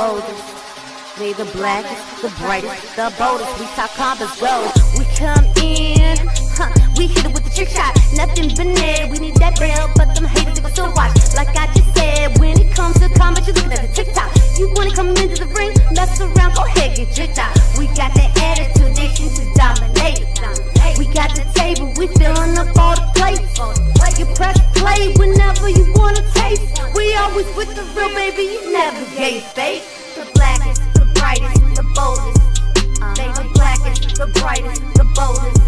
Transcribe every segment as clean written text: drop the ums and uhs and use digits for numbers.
boldest. They the blackest, the brightest, the boldest. We talk combos gold. We come in, we hit it with the trick shot. Nothing but net. We need that real, but them haters they gon' still watch. Like I just said, when it comes to combat, you looking at the TikTok. You wanna come into the ring, mess around, go ahead, get tricked out. We got that attitude, nation to dominate. We got the table, we filling up all the plates. You press play whenever you wanna taste. We always with the real, baby, you never gave fake. The blackest, the brightest, the boldest. They the blackest, the brightest, the boldest.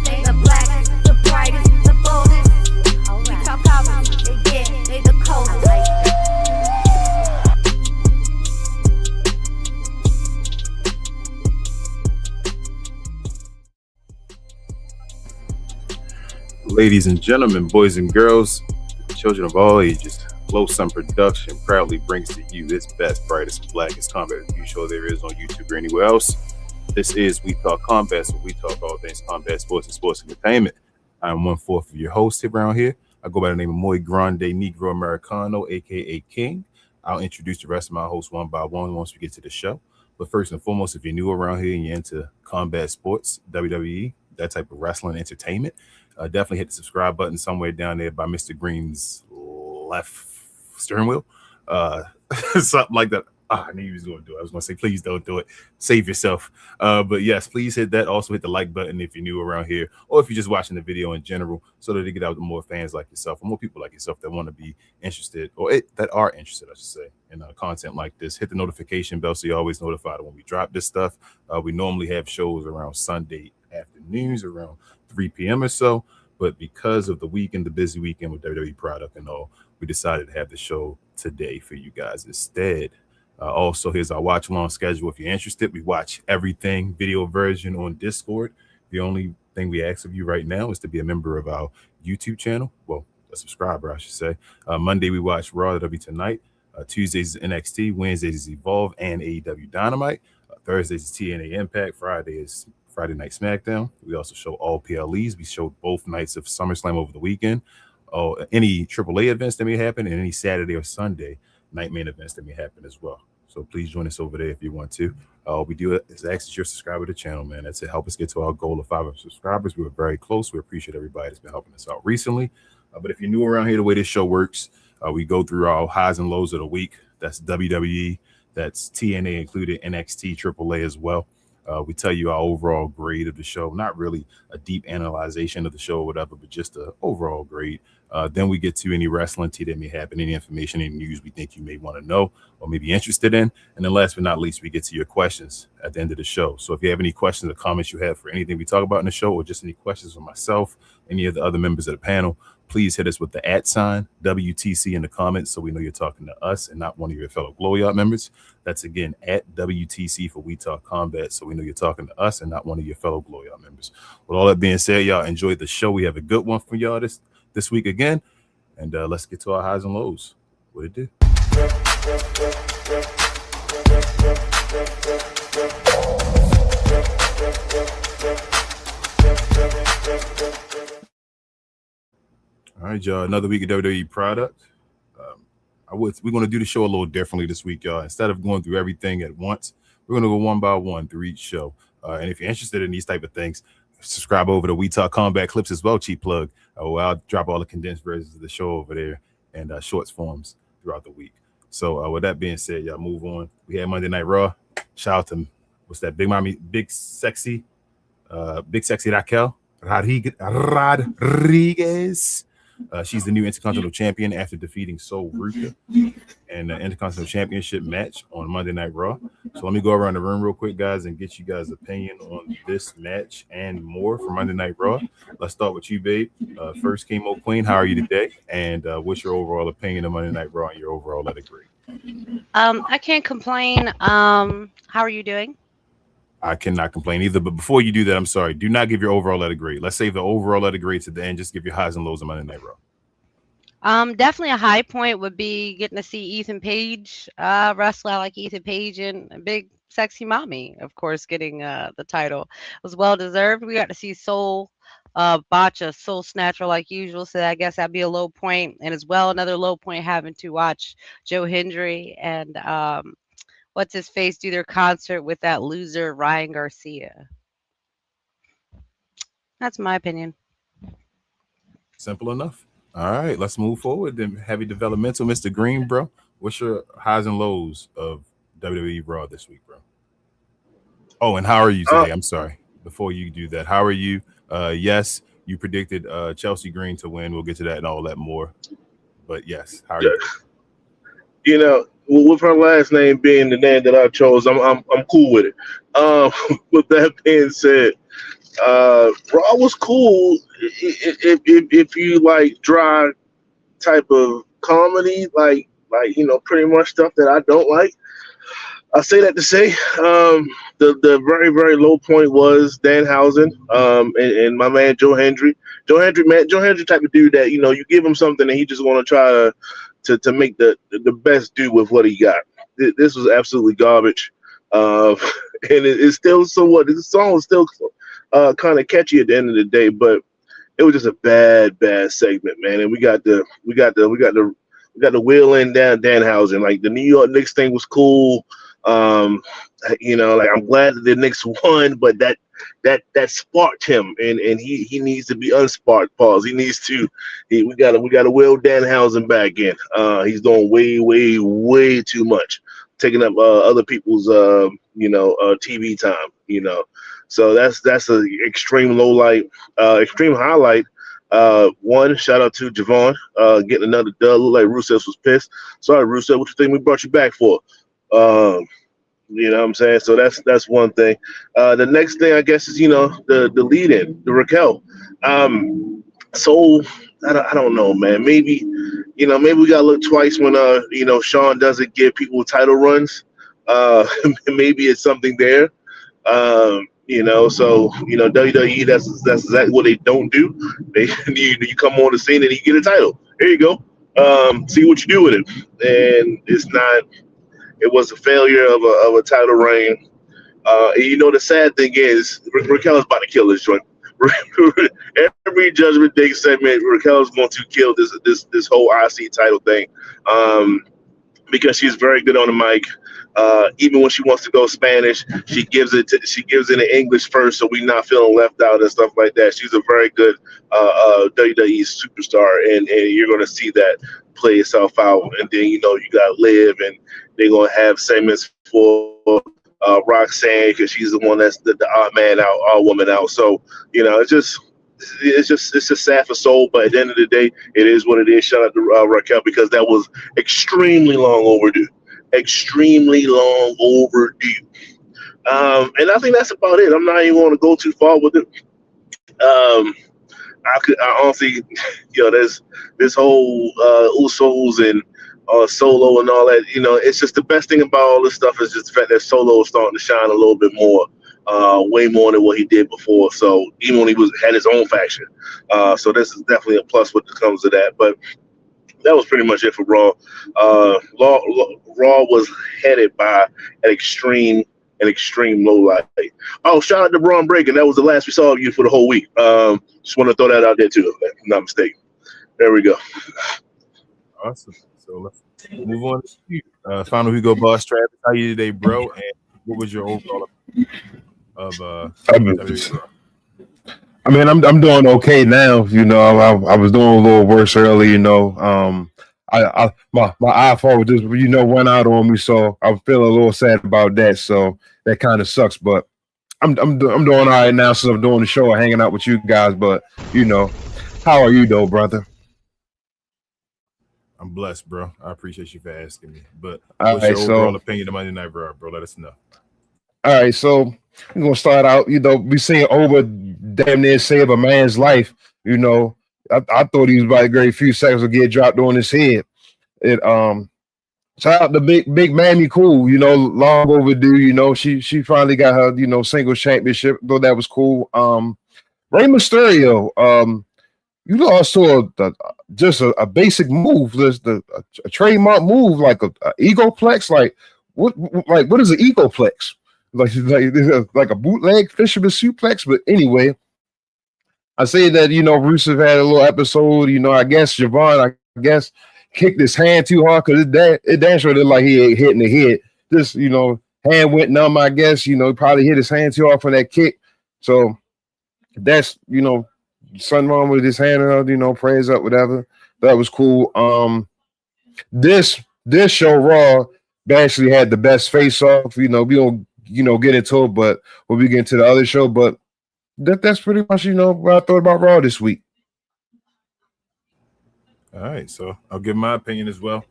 They the blackest, the brightest, the boldest. We talk cowards, they the coldest. Ladies and gentlemen, boys and girls, children of all ages, Blow Some Production proudly brings to you its best, brightest, blackest combat review show there is on YouTube or anywhere else. This is We Talk Combat, so we talk all things combat sports and sports entertainment. I'm 1/4 of your host around here. I go by the name of Muy Grande Negro Americano, aka King. I'll introduce the rest of my hosts one by one once we get to the show. But first and foremost, if you're new around here and you're into combat sports, WWE, that type of wrestling entertainment, definitely hit the subscribe button somewhere down there by Mr. Green's left steering wheel, something like that. I knew he was going to do it. I was going to say, please don't do it. Save yourself. But yes, please hit that. Also hit the like button if you're new around here, or if you're just watching the video in general, so that they get out to more fans like yourself, or more people like yourself that want to be interested, or that are interested, I should say, in content like this. Hit the notification bell so you're always notified when we drop this stuff. We normally have shows around Sunday afternoons around 3 p.m. or so, but because of the weekend, the busy weekend with WWE product and all, we decided to have the show today for you guys instead. Also, here's our watch along schedule. If you're interested, we watch everything video version on Discord. The only thing we ask of you right now is to be a member of our YouTube channel. Well, a subscriber, I should say. Monday, we watch Raw WWE Tonight. Tuesdays is NXT. Wednesdays is Evolve and AEW Dynamite. Thursdays is TNA Impact. Friday is Friday Night SmackDown. We also show all PLEs. We showed both nights of SummerSlam over the weekend. Any AAA events that may happen, and any Saturday or Sunday night main events that may happen as well. So please join us over there if you want to. We do it is ask that you're a subscriber to the channel, man. That's to help us get to our goal of 500 subscribers. We were very close. We appreciate everybody that's been helping us out recently. But if you're new around here, the way this show works, we go through our highs and lows of the week. That's WWE, that's TNA included, NXT, AAA as well. We tell you our overall grade of the show, not really a deep analyzation of the show or whatever, but just an overall grade. Then we get to any wrestling tea that may happen, any information, any news we think you may want to know or maybe interested in. And then last but not least, we get to your questions at the end of the show. So if you have any questions or comments you have for anything we talk about in the show, or just any questions for myself, any of the other members of the panel, please hit us with the @ WTC in the comments so we know you're talking to us and not one of your fellow Glow Yard members. That's again @WTC for We Talk Combat, so we know you're talking to us and not one of your fellow Glow Yard members. With all that being said, y'all enjoy the show. We have a good one for y'all this week again, and let's get to our highs and lows. What it do? All right, y'all. Another week of WWE product. We're going to do the show a little differently this week, y'all. Instead of going through everything at once, we're going to go one by one through each show. And if you're interested in these type of things, subscribe over to We Talk Combat Clips as well. Cheap plug. I'll drop all the condensed versions of the show over there and shorts forms throughout the week. So with that being said, y'all move on. We had Monday Night Raw. Shout out to what's that? Big sexy Raquel Rodriguez. She's the new Intercontinental Champion after defeating Sol Ruka in the Intercontinental Championship match on Monday Night Raw. So let me go around the room real quick, guys, and get you guys' opinion on this match and more for Monday Night Raw. Let's start with you, babe. First, Chemo Queen, how are you today? And what's your overall opinion of Monday Night Raw and your overall letter grade? I can't complain. How are you doing? I cannot complain either. But before you do that, I'm sorry. Do not give your overall letter grade. Let's save the overall letter grade to the end. Just give your highs and lows on Monday Night Raw. Definitely a high point would be getting to see Ethan Page wrestle. I like Ethan Page and a big sexy mommy, of course, getting the title. It was well deserved. We got to see Soul botch a Soul Snatcher like usual, so I guess that'd be a low point. And as well, another low point having to watch Joe Hendry and what's his face do their concert with that loser Ryan Garcia. That's my opinion. Simple enough. All right, let's move forward. Then heavy developmental, Mr. Green, bro. What's your highs and lows of WWE Raw this week, bro? Oh, and how are you today? I'm sorry. Before you do that, how are you? Yes, you predicted Chelsea Green to win. We'll get to that and all that more. But yes, how are you? You know, with her last name being the name that I chose, I'm cool with it. With that being said, Raw was cool if you like dry type of comedy, like pretty much stuff that I don't like. I say that to say, the very very low point was Danhausen, and my man Joe Hendry. Joe Hendry type of dude that you give him something and he just want to try to make the best do with what he got. This was absolutely garbage, and it's still somewhat. The song was still kind of catchy at the end of the day, but it was just a bad segment, man. And we got the wheel in down Danhausen. Like the New York Knicks thing was cool. Like I'm glad that the Knicks won, but that sparked him, and he needs to be unsparked. Pause. He needs to. We got to wheel Danhausen back in. He's doing way too much, taking up other people's TV time. So that's an extreme low light. Extreme highlight. One, shout out to Javon getting another dub. Looked like Rusev was pissed. Sorry, Rusev, what you think we brought you back for? You know what I'm saying? So that's one thing. The next thing I guess is the lead in, the Raquel. So I don't know, man. Maybe we gotta look twice when Sean doesn't give people title runs. Maybe it's something there. So WWE, that's exactly what they don't do. They you come on the scene and you get a title. There you go. See what you do with it. And it was a failure of a title reign. And the sad thing is Raquel is about to kill this joint. Every Judgment Day segment, Raquel is going to kill this whole IC title thing. Because she's very good on the mic. Even when she wants to go Spanish, she gives it in English first, so we're not feeling left out and stuff like that. She's a very good WWE superstar, and you're going to see that play itself out. And then you got Liv, and they're going to have segments for Roxanne because she's the one that's the odd man out, odd woman out. So it's just sad for Soul, but at the end of the day, it is what it is. Shout out to Raquel because that was extremely long overdue. Extremely long overdue. And I think that's about it. I'm not even going to go too far with it. I honestly, there's this whole Usos and Solo and all that. It's just the best thing about all this stuff is just the fact that Solo is starting to shine a little bit more. Way more than what he did before. So even when he had his own faction. So this is definitely a plus when it comes to that. But that was pretty much it for Raw. Raw was headed by an extreme low light. Oh, shout out to Braun Breaker. That was the last we saw of you for the whole week. Just want to throw that out there too, if I'm not mistaken. There we go. Awesome. So let's move on to you. Final Hugo Boss Travis. How are you today, bro? And what was your overall of I mean, I'm doing okay now. I was doing a little worse early. My iPhone just went out on me, so I'm feeling a little sad about that. So that kind of sucks. But I'm doing all right now since I'm doing the show and hanging out with you guys. But how are you though, brother? I'm blessed, bro. I appreciate you for asking me. But what's your overall opinion of Monday Night Raw, bro? Let us know. All right, so we're gonna start out. We seen over damn near save a man's life. I thought he was about a great few seconds to get dropped on his head. Shout out to Big Mammy Cool. Long overdue. She finally got her singles championship. Though that was cool. Rey Mysterio. You lost to just a basic move, a trademark move like a egoplex. Like what is an egoplex? Like a bootleg fisherman suplex. But anyway, I say that Rusev had a little episode. I guess Javon kicked his hand too hard because it damn sure looked like he ain't hitting the head. just hand went numb, I guess. Probably hit his hand too off on that kick. So that's something wrong with his hand, prayers up, whatever. That was cool. This show Raw actually had the best face off. We don't get into it, but we'll be getting to the other show. But that's pretty much what I thought about Raw this week. All right, so I'll give my opinion as well.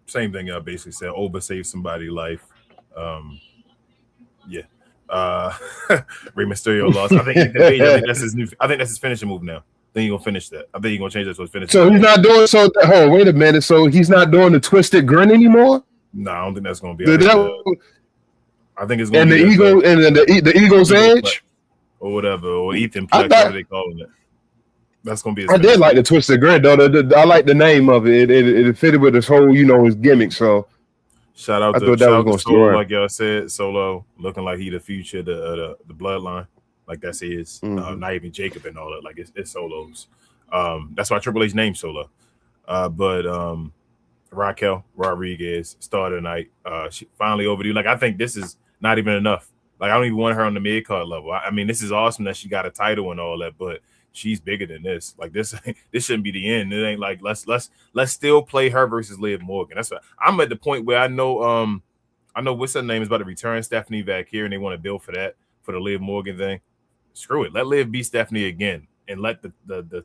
Same thing I basically said. Oba saved somebody's life. Yeah. Rey Mysterio lost. I think that's his new. I think that's his finishing move now. I think he's gonna finish that. I think he's gonna change that to his finishing. So he's not doing so. Hold on, wait a minute. So he's not doing the twisted grin anymore. No, I don't think that's gonna be. I think it's gonna be the ego and the ego's edge or whatever, or Ethan Plex, whatever they calling it. That's gonna be. I did like the twisted grin though. I like the name of it. It fitted with his whole his gimmick. So shout out to Solo, like y'all said. Solo looking like he the future, the bloodline. Like that's his. Not even Jacob and all that. Like it's Solo's. That's why Triple H named Solo. But Raquel Rodriguez started tonight. She finally overdue. Like I think this is not even enough. Like I don't even want her on the mid card level. I mean, this is awesome that she got a title and all that, but she's bigger than this. Like this shouldn't be the end. It ain't like let's still play her versus Liv Morgan. That's what I'm at the point where I know what's her name is about to return Stephanie back here, and they want to build for that for the Liv Morgan thing. Screw it. Let Liv beat Stephanie again, and let the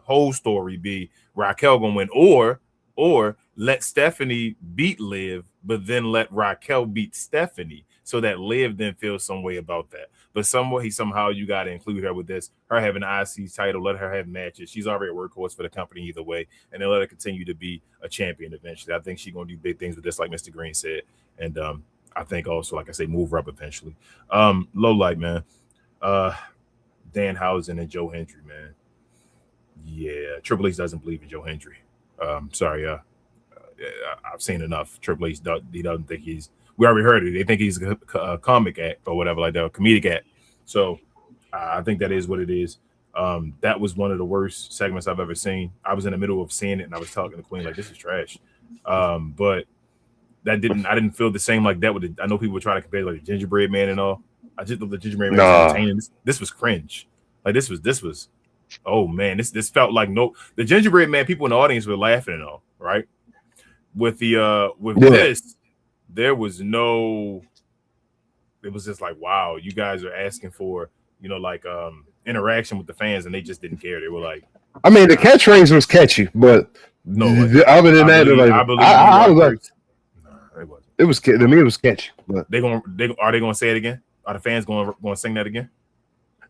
whole story be Raquel gonna win, or let Stephanie beat Liv, but then let Raquel beat Stephanie, so that Liv then feels some way about that. But somehow you got to include her with this. Her having an IC title, let her have matches. She's already a workhorse for the company either way, and then let her continue to be a champion eventually. I think she's gonna do big things with this, like Mr. Green said, and I think also, like I say, move her up eventually. Low light, man. Danhausen and Joe Hendry, man. Yeah, Triple H doesn't believe in Joe Hendry. Sorry, I've seen enough. Triple H he doesn't think he's. We already heard it. They think he's a comic act or whatever like that, a comedic act. So I think that is what it is. That was one of the worst segments I've ever seen. I was in the middle of seeing it and I was talking to Queen like, this is trash. But I didn't feel the same like that with I know people were trying to compare like the Gingerbread Man and all. I just thought the Gingerbread Man was entertaining. This was cringe. Like this was oh man, this felt like the Gingerbread Man, people in the audience were laughing and all, right? With this, there was it was just like, wow, you guys are asking for, interaction with the fans, and they just didn't care. They were like, I mean, the catchphrase was catchy, but no, other than that, it was to me, it was catchy. But are they gonna say it again? Are the fans going to sing that again?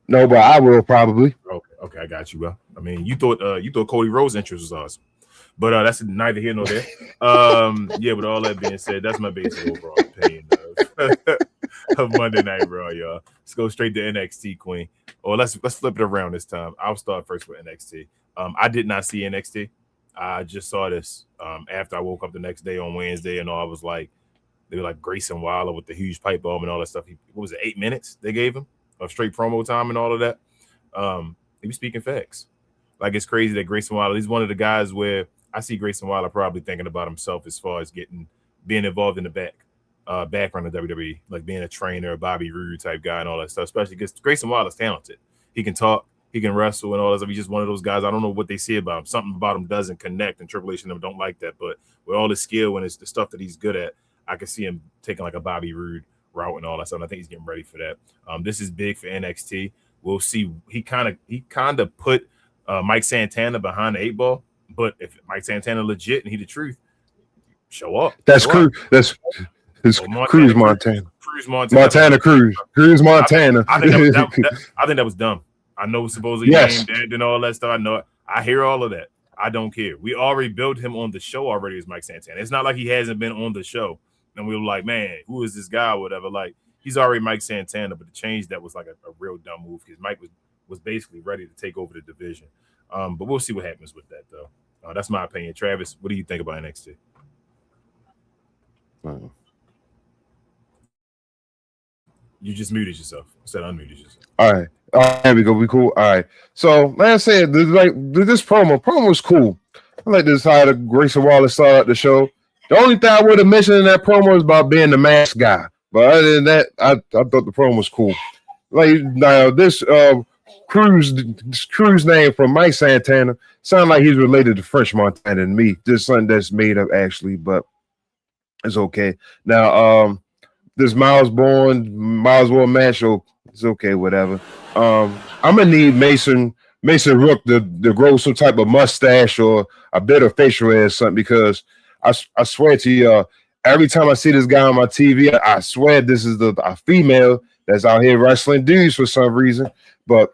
No, but I will probably. Okay, I got you. Well, I mean, you thought Cody Rhodes' entrance was awesome, but that's neither here nor there. Yeah, with all that being said, that's my basic overall opinion of Monday Night Raw, y'all. Let's go straight to NXT, Queen. Or let's flip it around this time. I'll start first with NXT. I did not see NXT. I just saw this after I woke up the next day on Wednesday, and all. I was like, they were like Grayson Waller with the huge pipe bomb and all that stuff. What was it, 8 minutes they gave him of straight promo time and all of that? He was speaking facts. Like, it's crazy that Grayson Waller, he's one of the guys where I see Grayson Waller probably thinking about himself as far as being involved in the background of WWE, like being a trainer, a Bobby Roode type guy and all that stuff, especially because Grayson Waller's talented. He can talk, he can wrestle and all that stuff. He's just one of those guys. I don't know what they see about him. Something about him doesn't connect, and Triple H and them don't like that. But with all his skill and it's the stuff that he's good at, I can see him taking like a Bobby Roode route and all that stuff. And I think he's getting ready for that. This is big for NXT. We'll see. He kind of put Mike Santana behind the 8-ball. But if Mike Santana legit and he the truth, show up. That's Cruz. That's Cruz Montana. Cruz Montana. Cruz Montana. I think that was dumb. I know supposedly named dead and all that stuff. I know it. I hear all of that. I don't care. We already built him on the show already as Mike Santana. It's not like he hasn't been on the show. And we were like, man, who is this guy or whatever? Like, he's already Mike Santana, but the change that was like a real dumb move because Mike was basically ready to take over the division. But we'll see what happens with that, though. That's my opinion. Travis, what do you think about NXT? You just muted yourself. Instead of unmuted yourself. All right. There we go. We cool. All right. So, like I said, this promo was cool. I like this how the Grayson Waller started the show. The only thing I would have mentioned in that promo is about being the mask guy. But other than that, I thought the promo was cool. Like now, this Cruz name from Mike Santana sound like he's related to French Montana and me. Just something that's made up actually, but it's okay. Now, this Miles Bourne match, it's okay, whatever. I'm gonna need Mason Rook to grow some type of mustache or a better facial hair or something, because I swear to you, every time I see this guy on my TV, I swear this is a female that's out here wrestling dudes for some reason. But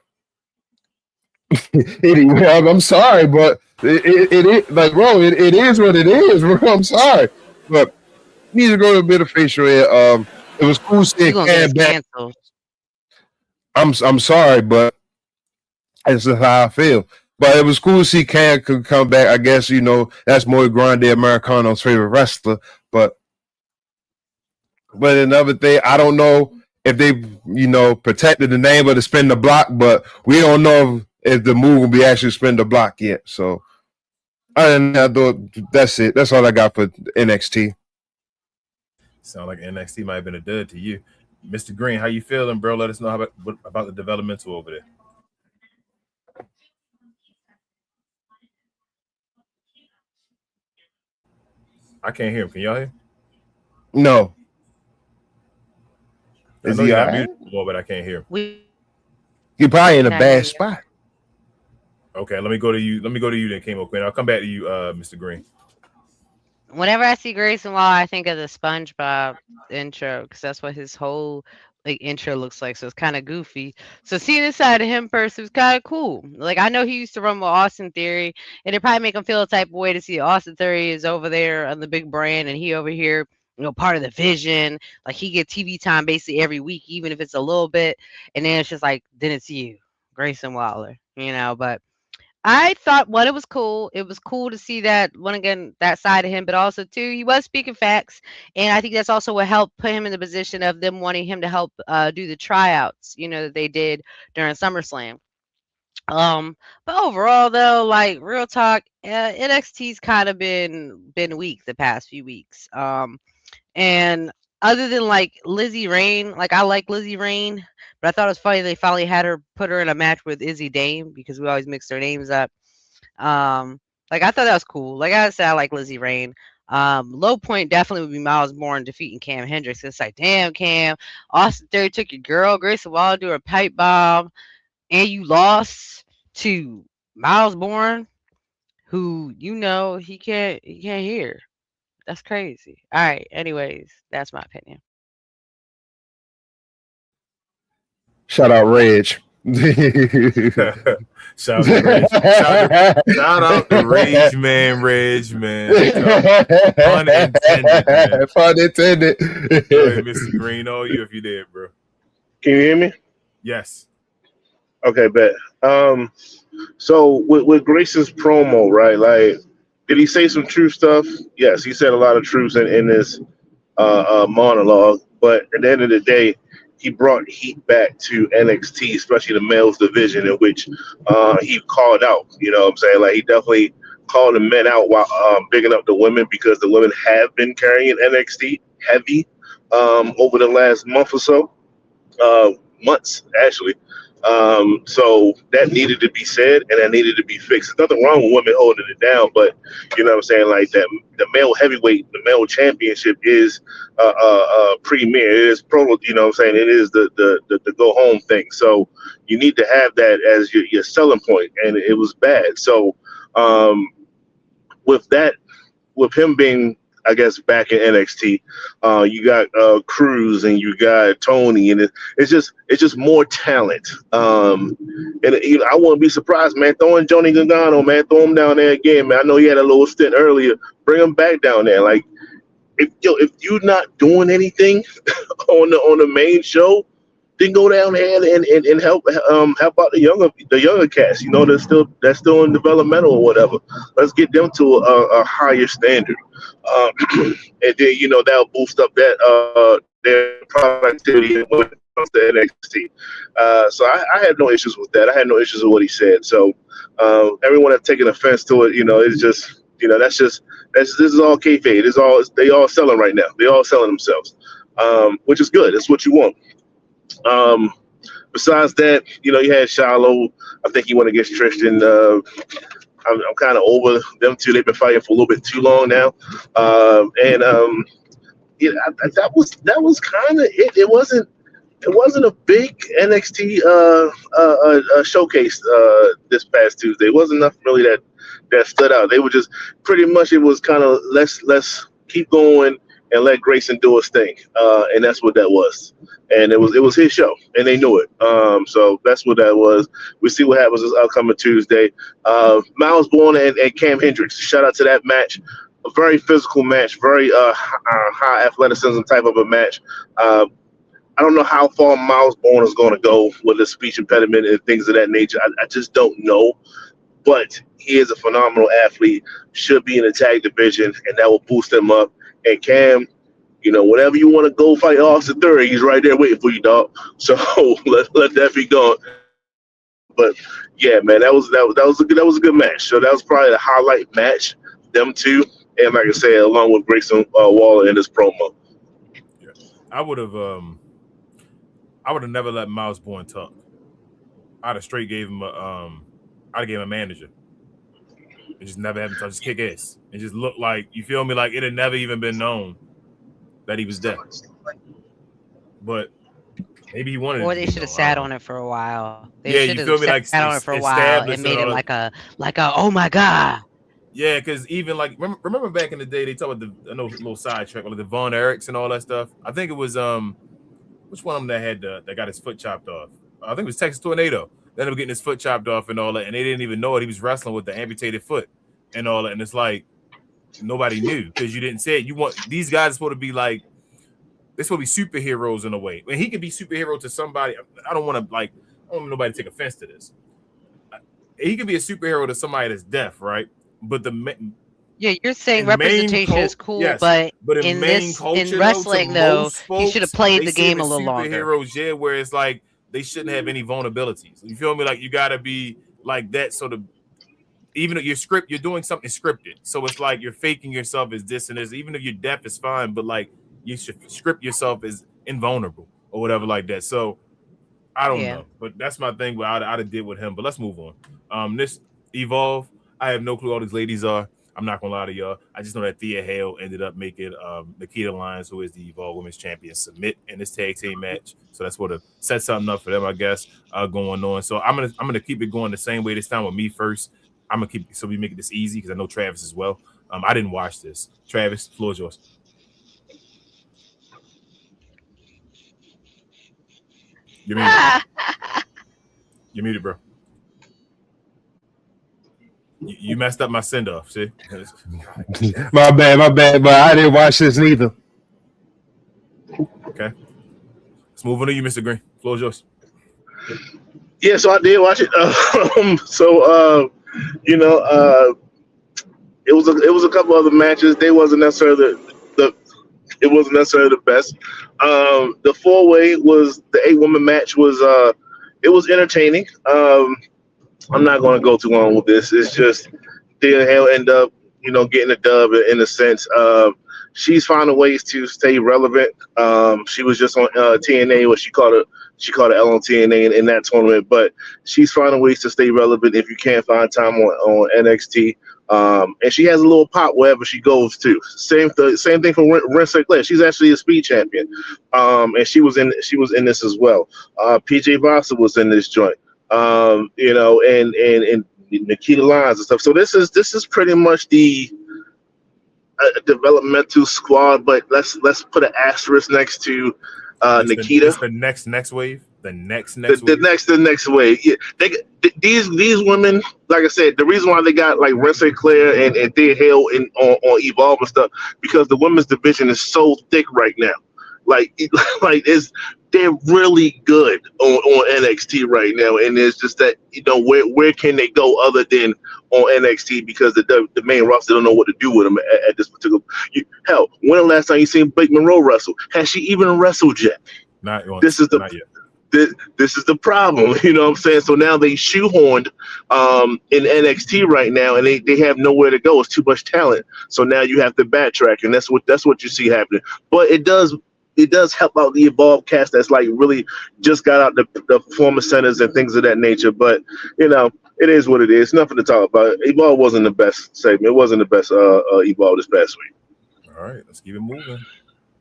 anyway, I'm sorry, but it like, bro, it is what it is, bro. I'm sorry, but need to go to a bit of facial hair. It was cool seeing Cam back. I'm sorry, but that's just how I feel. But it was cool to see Cam could come back. I guess, that's more Grande Americano's favorite wrestler. But another thing, I don't know if they, protected the name of the spin the block, but we don't know if the move will be actually spin the block yet. So other than that, that's it. That's all I got for NXT. Sound like NXT might have been a dud to you. Mr. Green, how you feeling, bro? Let us know about the developmental over there. I can't hear him. Can y'all hear? No. Is he out muted more, but I can't hear him. You're probably in a bad spot. Okay, let me go to you. Let me go to you then, Kamo Queen. I'll come back to you, Mr. Green. Whenever I see Grayson Waller, I think of the SpongeBob intro, because that's what his whole intro looks like. So it's kind of goofy. So seeing this side of him first was kind of cool. Like, I know he used to run with Austin Theory, and it probably make him feel a type of way to see Austin Theory is over there on the big brand, and he over here, part of the vision. Like, he get TV time basically every week, even if it's a little bit. And then it's just like, then it's you, Grayson Waller, But I thought it was cool. It was cool to see that, one again, that side of him, but also too, he was speaking facts, and I think that's also what helped put him in the position of them wanting him to help do the tryouts, that they did during SummerSlam. But overall though, like, real talk, NXT's kind of been weak the past few weeks. And other than like Lizzie Rain, like, I like Lizzie Rain, but I thought it was funny they finally had her put her in a match with Izzy Dame, because we always mix their names up. Like, I thought that was cool. Like I said, I like Lizzie Rain. Low point definitely would be Miles Bourne defeating Cam Hendricks. It's like, damn, Cam, Austin Theory took your girl Grayson Waller to a pipe bomb, and you lost to Miles Bourne, who he can't hear. That's crazy. All right. Anyways, that's my opinion. Shout out Reg. Shout out the Rage Man, Pun intended, man. Pun intended. Go ahead, Mr. Green, all you if you did, bro. Can you hear me? Yes. Okay, bet. So with Grayson's promo, right? Like, did he say some true stuff? Yes, he said a lot of truths in this monologue. But at the end of the day, he brought heat back to NXT, especially the males division, in which he called out. You know what I'm saying? Like, he definitely called the men out while bigging up the women, because the women have been carrying NXT heavy over the last month or so, months actually. So that needed to be said, and that needed to be fixed. There's nothing wrong with women holding it down, but you know what I'm saying? Like, that the male heavyweight, the male championship is premier. It is pro, you know what I'm saying? It is the go home thing. So you need to have that as your selling point, and it was bad. So with him being, I guess, back in NXT, you got Cruz and you got Tony, and it's just more talent. And I wouldn't be surprised, man. Throwing Johnny Gargano, man, throw him down there again, man. I know he had a little stint earlier. Bring him back down there. Like, if you're not doing anything on the main show, then go down there and help out the younger cast. You know, that's still in developmental or whatever. Let's get them to a higher standard, and then that'll boost up their productivity when it comes to NXT. So I had no issues with that. I had no issues with what he said. So everyone that's taken offense to it, it's just This is all kayfabe. They all selling right now. They all selling themselves, which is good. That's what you want. Besides that, you had Shiloh. I think he went against Tristan. I'm kind of over them two. They've been fighting for a little bit too long now. That was kind of it. It wasn't a big NXT showcase this past Tuesday. It wasn't nothing really that stood out. They were just pretty much, it was kind of let's keep going and let Grayson do his thing, and that's what that was. And it was his show, and they knew it. So that's what that was. We see what happens this upcoming Tuesday. Miles Bourne and Cam Hendricks. Shout out to that match. A very physical match, very high athleticism type of a match. I don't know how far Miles Bourne is going to go with his speech impediment and things of that nature. I just don't know. But he is a phenomenal athlete, should be in the tag division, and that will boost him up. And Cam, whenever you want to go fight Austin Theory, he's right there waiting for you, dog. So let that be gone. But yeah, man, that was a good match. So that was probably the highlight match, them two, and like I said, along with Grayson Waller in this promo. Yeah. I would have never let Miles Bourne talk. I'd have straight gave him a manager. And just never have him talk, just kick ass. And just look like, you feel me, like it had never even been known that he was dead. But maybe he wanted. Or they should have sat on it for a while. They you feel me, like sat on it for a while and made it like a oh my god. Yeah, because even like remember back in the day they talk about I know a little sidetrack, like the Von Erichs and all that stuff. I think it was which one of them that got his foot chopped off? I think it was Texas Tornado. They ended up getting his foot chopped off and all that, and they didn't even know it. He was wrestling with the amputated foot and all that, and it's like nobody knew because you didn't say it. These guys are supposed to be like, they're supposed to be superheroes in a way. And he could be superhero to somebody. I don't want nobody to take offense to this. He could be a superhero to somebody that's deaf, right? But you're saying representation is cool, yes, but in wrestling though, you should have played the game a little longer. Superheroes, yeah, where it's like they shouldn't have any vulnerabilities. You feel me? Like you gotta be like that sort of. Even if you're doing something scripted, so it's like you're faking yourself as this and this. Even if you're deaf, it's fine, but like you should script yourself as invulnerable or whatever like that. So I don't know, but that's my thing. What I'd have did with him. But let's move on. This Evolve. I have no clue who all these ladies are. I'm not gonna lie to y'all. I just know that Thea Hale ended up making Nikita Lyons, who is the Evolve Women's Champion, submit in this tag team match. So that's what set something up for them, I guess, going on. So I'm gonna keep it going the same way this time with me first. I'm gonna keep so we make this easy because I know Travis as well. I didn't watch this. Travis, floor is yours. You're muted. You're muted, bro. You messed up my send off, see? my bad, but I didn't watch this neither. Okay. Let's move on to you, Mr. Green. Floor is yours. Yeah, so I did watch it. It was a couple other matches. They wasn't necessarily it wasn't necessarily the best. The 4-way was the 8-woman match was it was entertaining. I'm not going to go too long with this. It's just Thea Hale end up getting a dub in a sense. She's finding ways to stay relevant. She was just on TNA, what she called it L on TNA in that tournament, but she's finding ways to stay relevant if you can't find time on NXT. And she has a little pop wherever she goes too. Same thing for Ren Sinclair. She's actually a speed champion, and she was in this as well. PJ Vossa was in this joint, and Nikita Lyons and stuff. So this is pretty much the developmental squad, but let's put an asterisk next to Nikita. The next wave. The next wave. Yeah, these women, like I said, the reason why they got like Ren Sinclair and Thea Hale on Evolve and stuff, because the women's division is so thick right now. They're really good on NXT right now, and it's just that where can they go other than on NXT because the main roster don't know what to do with them at this particular. Hell, when the last time you seen Blake Monroe wrestle? Has she even wrestled yet? Not yet. This is the this is the problem. You know what I'm saying? So now they shoehorned in NXT right now, and they have nowhere to go. It's too much talent. So now you have to backtrack, and that's what you see happening. But it does help out the Evolve cast that's like really just got out the performance centers and things of that nature. But you know, it is what it is. Nothing to talk about. Evolve wasn't the best segment. It wasn't the best Evolve this past week. All right, let's keep it moving.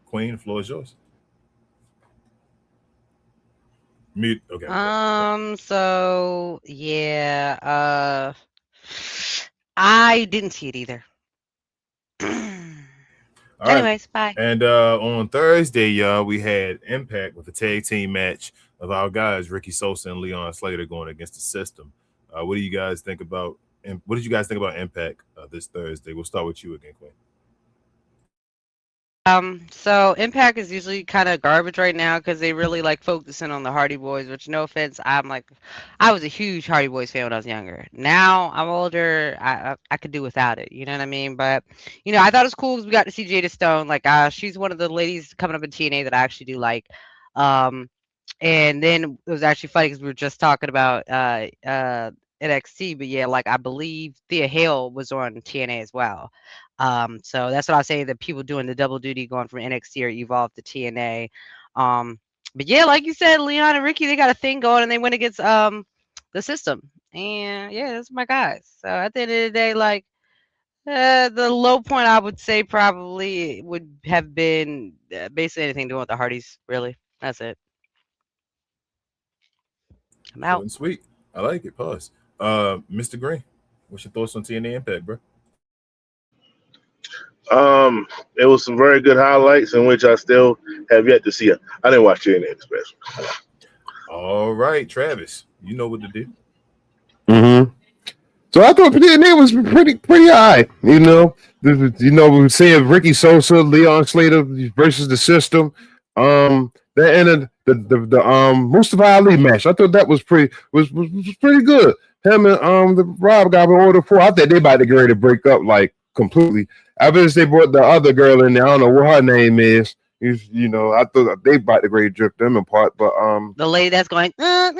Queen, the floor is yours. Mute. Okay. So yeah. I didn't see it either. All right. Anyways, bye. And on Thursday, we had Impact with a tag team match of our guys, Ricky Sosa and Leon Slater, going against the System. What do you guys think about? And what did you guys think about Impact this Thursday? We'll start with you again, Queen. So Impact is usually kind of garbage right now because they really like focusing on the Hardy Boys, which no offense, I was a huge Hardy Boys fan when I was younger. Now I'm older, I could do without it, you know what I mean? But you know, I thought it was cool because we got to see Jada Stone. Like she's one of the ladies coming up in TNA that I actually do like. And then it was actually funny because we were just talking about NXT, but yeah, like I believe Thea Hale was on TNA as well. So that's what I say, that people doing the double duty going from NXT or Evolve to TNA. But yeah, like you said, Leon and Ricky, they got a thing going and they went against the System. And yeah, that's my guys. So at the end of the day, like the low point I would say probably would have been basically anything doing with the Hardys, really. That's it. I'm out. Sweet. I like it. Pause. Mr. Green, what's your thoughts on TNA Impact, bro? It was some very good highlights in which I still have yet to see it. I didn't watch TNA Express. All right, Travis, you know what to do. Mm-hmm. So I thought TNA was pretty high. You know, we were seeing Ricky Sosa, Leon Slater versus the System. That ended the Mustafa Ali match. I thought that was pretty good. Him and the Rob got in order for. I think they about to get ready to break up like completely. Ever since they brought the other girl in there, I don't know what her name is. You know, I thought they about to great drift them apart, but the lady that's going, yeah,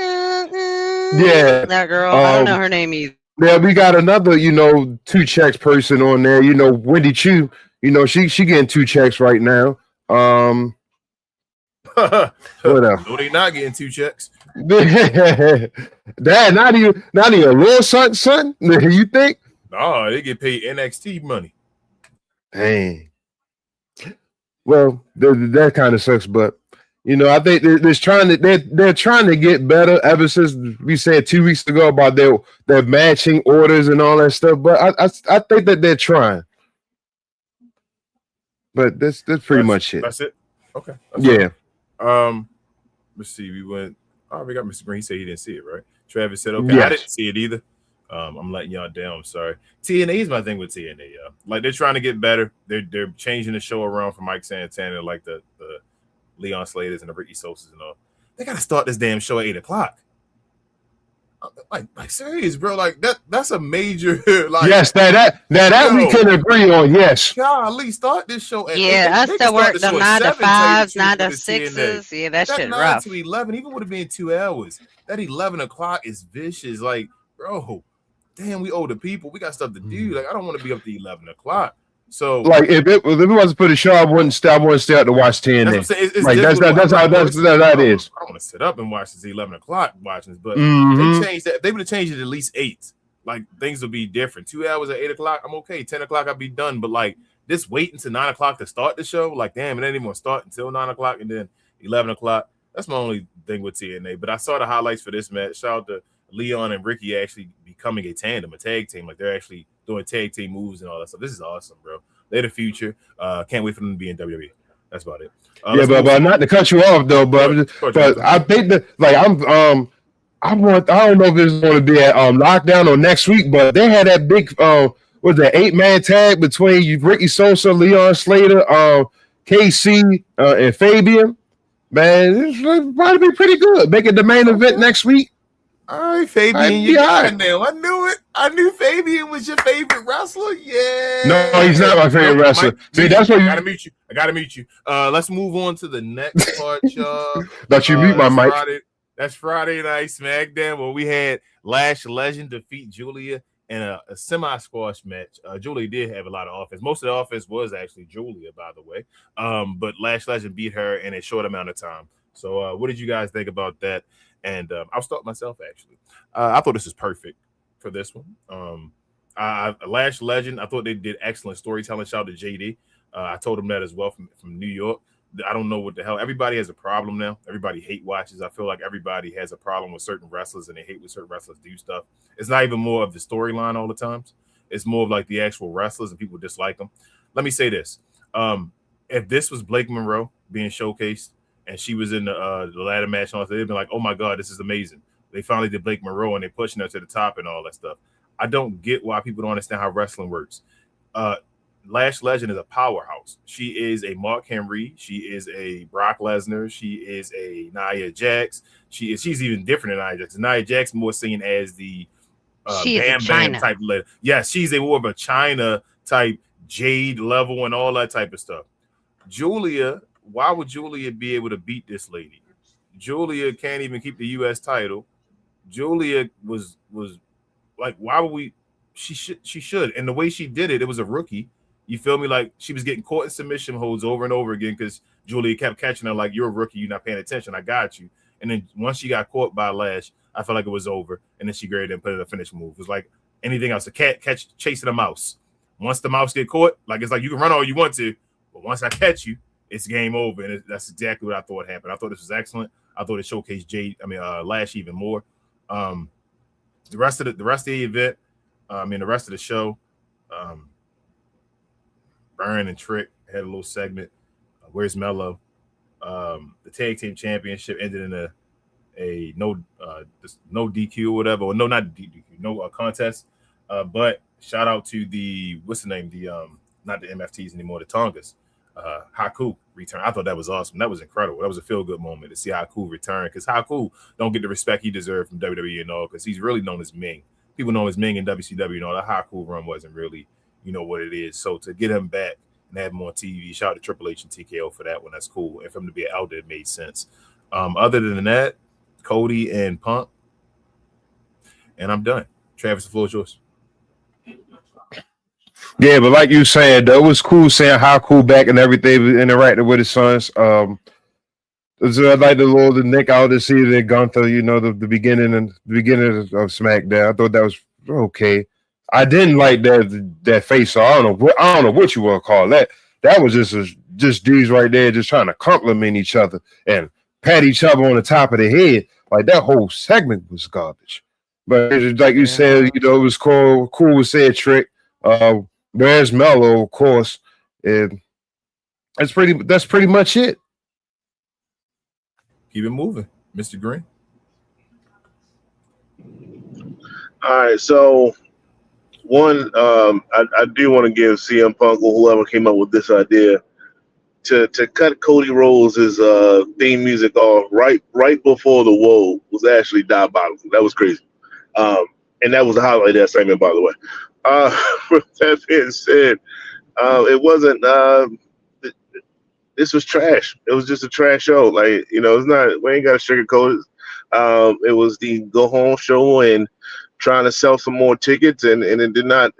that girl. I don't know her name either. Yeah, we got another, 2 checks person on there. You know, Wendy Chu. You know, she getting 2 checks right now. Whatever. No, they not getting 2 checks. Dad, not even a little son. You think? No, they get paid NXT money. Dang. Well, that kind of sucks, but I think they're trying to get better ever since we said 2 weeks ago about their matching orders and all that stuff. But I think that they're trying. But that's pretty much it. That's it. Okay. Yeah. Let's see. We went. Oh, we got Mr. Green. He said he didn't see it, right? Travis said, okay, yes. I didn't see it either. I'm letting y'all down. I'm sorry. TNA is my thing with TNA, y'all. Like, they're trying to get better. They're changing the show around for Mike Santana, like the Leon Slaters and the Ricky Sosas and all. They got to start this damn show at 8:00. Like serious, bro. Like that's a major like. Yes, that we can agree on. Yes. Golly, start this show at I still work the 9 to 5s, 9 to 6s. Yeah, that shit 9 rough. to 11, even would have been 2 hours. That 11:00 is vicious. Like, bro, damn, we owe the people. We got stuff to do. Like, I don't want to be up to 11:00. So, like, if it wasn't for the show, I wouldn't stay out to watch TNA. That's what I'm saying. That's how that is. I don't want to sit up and watch this 11:00 watching this, but they changed that. They would have changed it at least 8. Like, things would be different. 2 hours at 8:00, I'm okay. 10:00, I'll be done. But like, this waiting to 9:00 to start the show, like, damn, it ain't even gonna start until 9:00 and then 11:00. That's my only thing with TNA. But I saw the highlights for this match. Shout out to Leon and Ricky actually becoming a tandem, a tag team. Like, they're actually doing tag team moves and all that stuff. This is awesome, bro. They're the future. Can't wait for them to be in WWE. That's about it. But not to cut you off though, but I think that I don't know if it's going to be at Lockdown or next week, but they had that big 8-man tag between Ricky Sosa, Leon Slater, KC, and Fabian. Man, it's probably be pretty good. Make it the main event next week. All right, Fabian, you got it now. I knew it. I knew Fabian was your favorite wrestler. Yeah. No, he's not my favorite wrestler. See, that's what I gotta mute you. Let's move on to the next part, y'all. Thought you mute my mic. That's Friday Night SmackDown where we had Lash Legend defeat Julia in a semi-squash match. Julia did have a lot of offense. Most of the offense was actually Julia, by the way. But Lash Legend beat her in a short amount of time. So what did you guys think about that? And I'll start myself, actually. I thought this was perfect for this one. Lash Legend, I thought they did excellent storytelling. Shout out to JD. I told him that as well from New York. I don't know what the hell. Everybody has a problem now. Everybody hate watches. I feel like everybody has a problem with certain wrestlers and they hate when certain wrestlers do stuff. It's not even more of the storyline all the times. It's more of like the actual wrestlers and people dislike them. Let me say this. If this was Blake Monroe being showcased and she was in the ladder match, they'd be like, oh my God, this is amazing. They finally did Blake Monroe and they're pushing her to the top and all that stuff. I don't get why people don't understand how wrestling works. Lash Legend is a powerhouse. She is a Mark Henry. She is a Brock Lesnar. She is a Nia Jax. She's even different than Nia Jax. Nia Jax more seen as the Bam Bam type letter. Yeah, she's a more of a China type Jade level and all that type of stuff. Julia, why would Julia be able to beat this lady? Julia can't even keep the U.S. title. Julia was like, why would we? She should. And the way she did it, it was a rookie. You feel me? Like she was getting caught in submission holds over and over again because Julia kept catching her like, you're a rookie, you're not paying attention. I got you. And then once she got caught by Lash, I felt like it was over. And then she graded and put in a finish move. It was like anything else. A cat chasing a mouse. Once the mouse get caught, like it's like you can run all you want to, but once I catch you, it's game over. And that's exactly what I thought happened. I thought this was excellent. I thought it showcased Lash even more. The rest of the event, the rest of the show, Burn and Trick had a little segment. Where's Mello? The tag team championship ended in a no DQ or whatever, or no, not DQ, no contest. But shout out to the what's the name? The not the MFTs anymore, the Tongas. Haku return. I thought that was awesome. That was incredible. That was a feel-good moment to see Haku return because Haku don't get the respect he deserved from WWE and all because he's really known as Ming. People know him as Ming in WCW and all. That Haku run wasn't really, what it is. So to get him back and have him on TV, shout out to Triple H and TKO for that one. That's cool. And for him to be out there, it made sense. Other than that, Cody and Punk. And I'm done. Travis, the floor is yours. Yeah, but like you said, it was cool seeing Haku back and everything, interacting with his sons. I like the Nick out to see the Gunther, the beginning of SmackDown. I thought that was okay. I didn't like that face. So I don't know what you want to call that. That was just dudes right there just trying to compliment each other and pat each other on the top of the head. Like that whole segment was garbage. But like you said, it was cool. Cool was said Trick. Where's Mello, of course, and that's pretty much it. Keep it moving, Mr. Green. All right, so one, I do want to give CM Punk or whoever came up with this idea to cut Cody Rhodes' theme music off right before the Whoa was actually diabolical. That was crazy, and that was the highlight of that segment, by the way. With that being said, it wasn't. This was trash. It was just a trash show. Like it's not. We ain't got to sugarcoat it. It was the go home show and trying to sell some more tickets, and it did not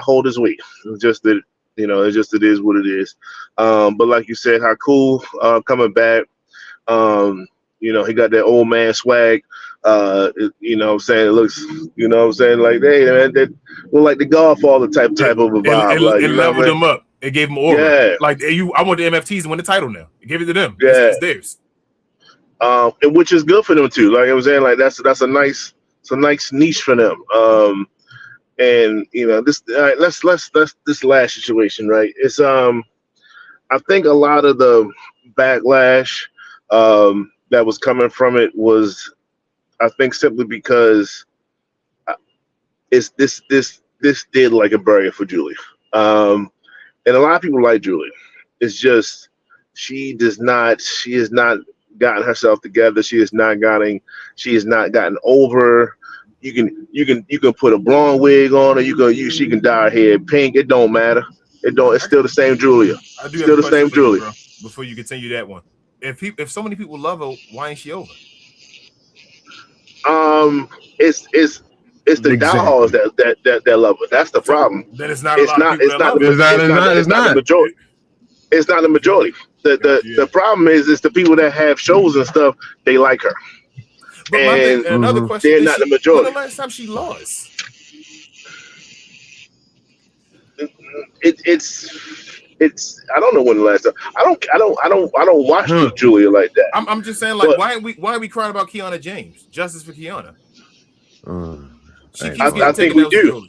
hold its weight. It was just that it is what it is. But like you said, Haku coming back. He got that old man swag. It looks, like, hey, man, that look like the Godfather type of a vibe. It leveled them up. It gave them aura. Yeah. Like I want the MFTs to win the title now. It gave it to them. Yeah. It's theirs. And which is good for them too. Like I was saying, like that's a nice niche for them. And this this last situation, right? It's I think a lot of the backlash that was coming from it was, I think, simply because it's this did like a barrier for Julia, and a lot of people like Julia. It's just she has not gotten herself together. She has not gotten over. You can put a blonde wig on her. She can dye her hair pink. It don't matter. It's still the same Julia. Still the same Julia. Before you continue that one, if so many people love her, why ain't she over? It's the Exactly. diehards that love her. That's the problem. Then it's not a lot of people that love it. It's not the majority. It's not the majority. The problem is the people that have shows and stuff. They like her. But my thing, and another question: they're not the majority. When the last time she lost? It's. I don't know when the last time. I don't watch Julia like that. I'm just saying, like, but, why are we crying about Kiana James? Justice for Kiana. I think we do.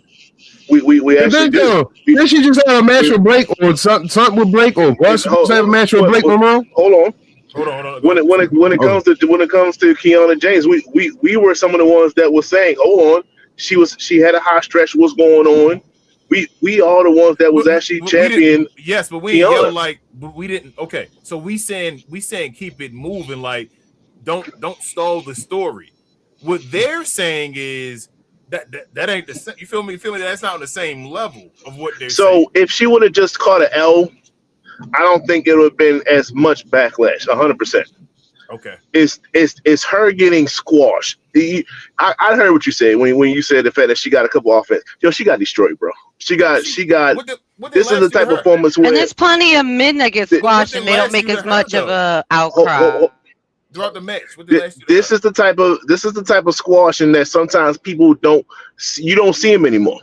We actually do. Did she just have a match with Blake or something with Blake or was supposed to have a match with Blake Monroe? Hold on. When it comes to Kiana James, we were some of the ones that were saying, hold on, she had a high stretch. What's going on? We are the ones that was actually champion. Yes, but we didn't yell like, but we didn't. Okay, so we saying keep it moving. Like, don't stall the story. What they're saying is that ain't the same. You feel me? That's not on the same level of what they're saying. So if she would have just caught an L, I don't think it would have been as much backlash. 100%. Okay. It's her getting squashed. I heard what you said when you said the fact that she got a couple offense. Yo, she got destroyed, bro. She got. This is the type of performance where. And there's plenty of men that get squashed and they don't make as much of a outcry. Throughout the match. This is the type of squashing that sometimes people don't see him anymore.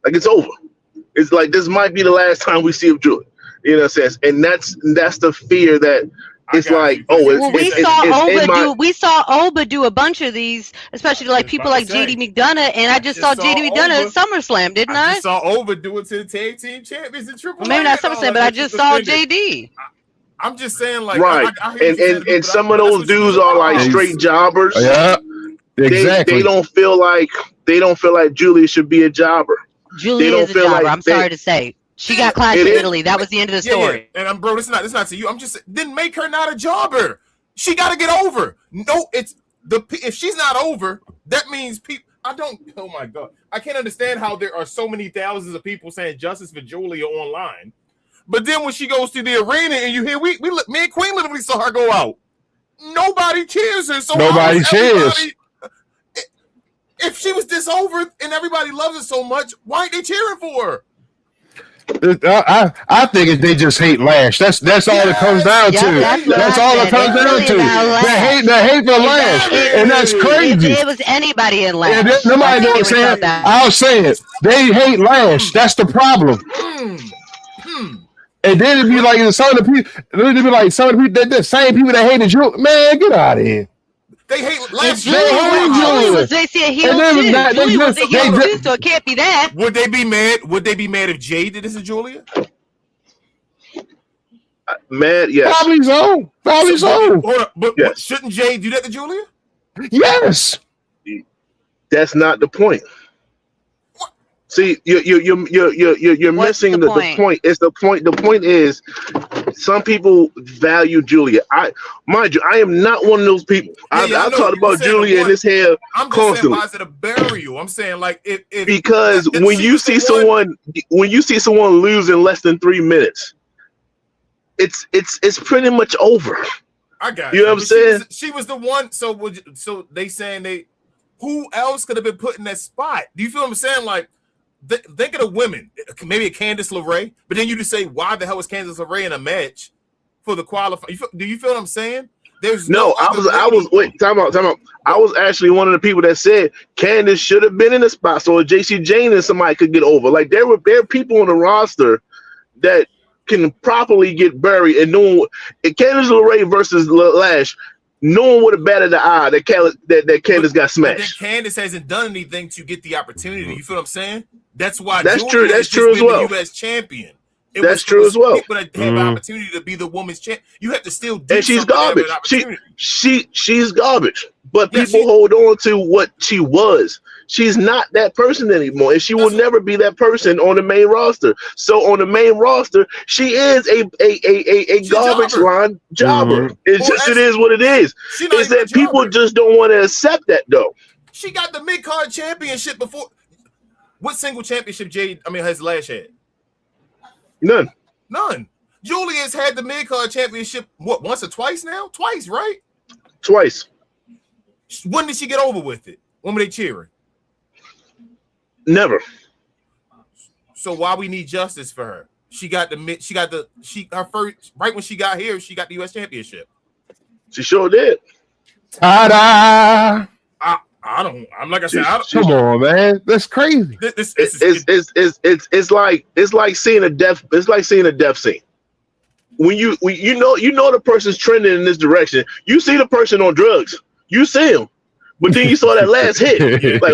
Like, it's over. It's like this might be the last time we see him do it. You know what I'm saying? And that's the fear that it's like, we saw Oba do a bunch of these, especially like people like JD McDonough, and I just saw JD McDonough at SummerSlam, didn't I? I saw Oba do it to the tag team champions in Triple A. Maybe not SummerSlam, but I just saw JD. I'm just saying, like, right, and some of those dudes are like straight jobbers. Yeah, exactly. They don't feel like Julia should be a jobber. Julia is a jobber. I'm sorry to say. She got clashed in Italy. That was the end of the story. Yeah. And bro, it's not to you. I'm just then make her not a jobber. She got to get over. No, if she's not over, that means people. Oh my God, I can't understand how there are so many thousands of people saying justice for Julia online, but then when she goes to the arena and you hear me and Queen literally saw her go out. Nobody cheers her. So nobody cheers. If she was this over and everybody loves her so much, why ain't they cheering for her? I think they just hate Lash. That's all it comes down to. That's all it comes down to. The hate for Lash, and that's crazy. If it was anybody in Lash, nobody knows saying. I'll say it. They hate Lash. That's the problem. And then it'd be like some of the people. The same people that hated you. Man, get out of here. They hate Lash. They see a heel too. Julie was a heel too, so it can't be that. Would they be mad? Would they be mad if Jay did this to Julia? Mad, yes. Probably so. Hold up, but yes. Shouldn't Jay do that to Julia? Yes. That's not the point. What? See, you're missing the point. It's the point. The point is, some people value Julia. Mind you, I am not one of those people. I talked about Julia and his hair constantly. Saying, why is it a burial? I'm saying, like, if because when you see someone lose in less than 3 minutes, it's pretty much over. I got you. Know what I'm saying? She was the one. So they saying who else could have been put in that spot? Do you feel what I'm saying? Like, think of the women, maybe a Candice LeRae, but then you just say, why the hell was Candice LeRae in a match for the qualify? Do you feel what I'm saying? There's wait, time out. I was actually one of the people that said Candice should have been in the spot so JC Jane and somebody could get over. Like, there are people on the roster that can properly get buried, and no one. If Candice LeRae versus Lash, no one would have batted the eye that Candice got smashed. But Candice hasn't done anything to get the opportunity. You feel what I'm saying? That's why. That's true. That's true as well. The U.S. champion. That's true as well. People that have an opportunity to be the women's champ, you have to still do. And she's garbage. She's garbage. But people hold on to what she was. She's not that person anymore, and she will never be that person on the main roster. So on the main roster, she is a garbage line jobber. It is what it is. It's that people just don't want to accept that, though. She got the mid-card championship before. What single championship has Lash had? None. Julia's had the mid-card championship, once or twice now? Twice, right? Twice. When did she get over with it? When were they cheering? Never. So why we need justice for her? Her first, right when she got here, she got the U.S. Championship. She sure did. Ta-da! I'm like I said, Come on, man, that's crazy. It's like seeing a death. It's like seeing a death scene. When you know the person's trending in this direction. You see the person on drugs. You see him, but then you saw that last hit. Like,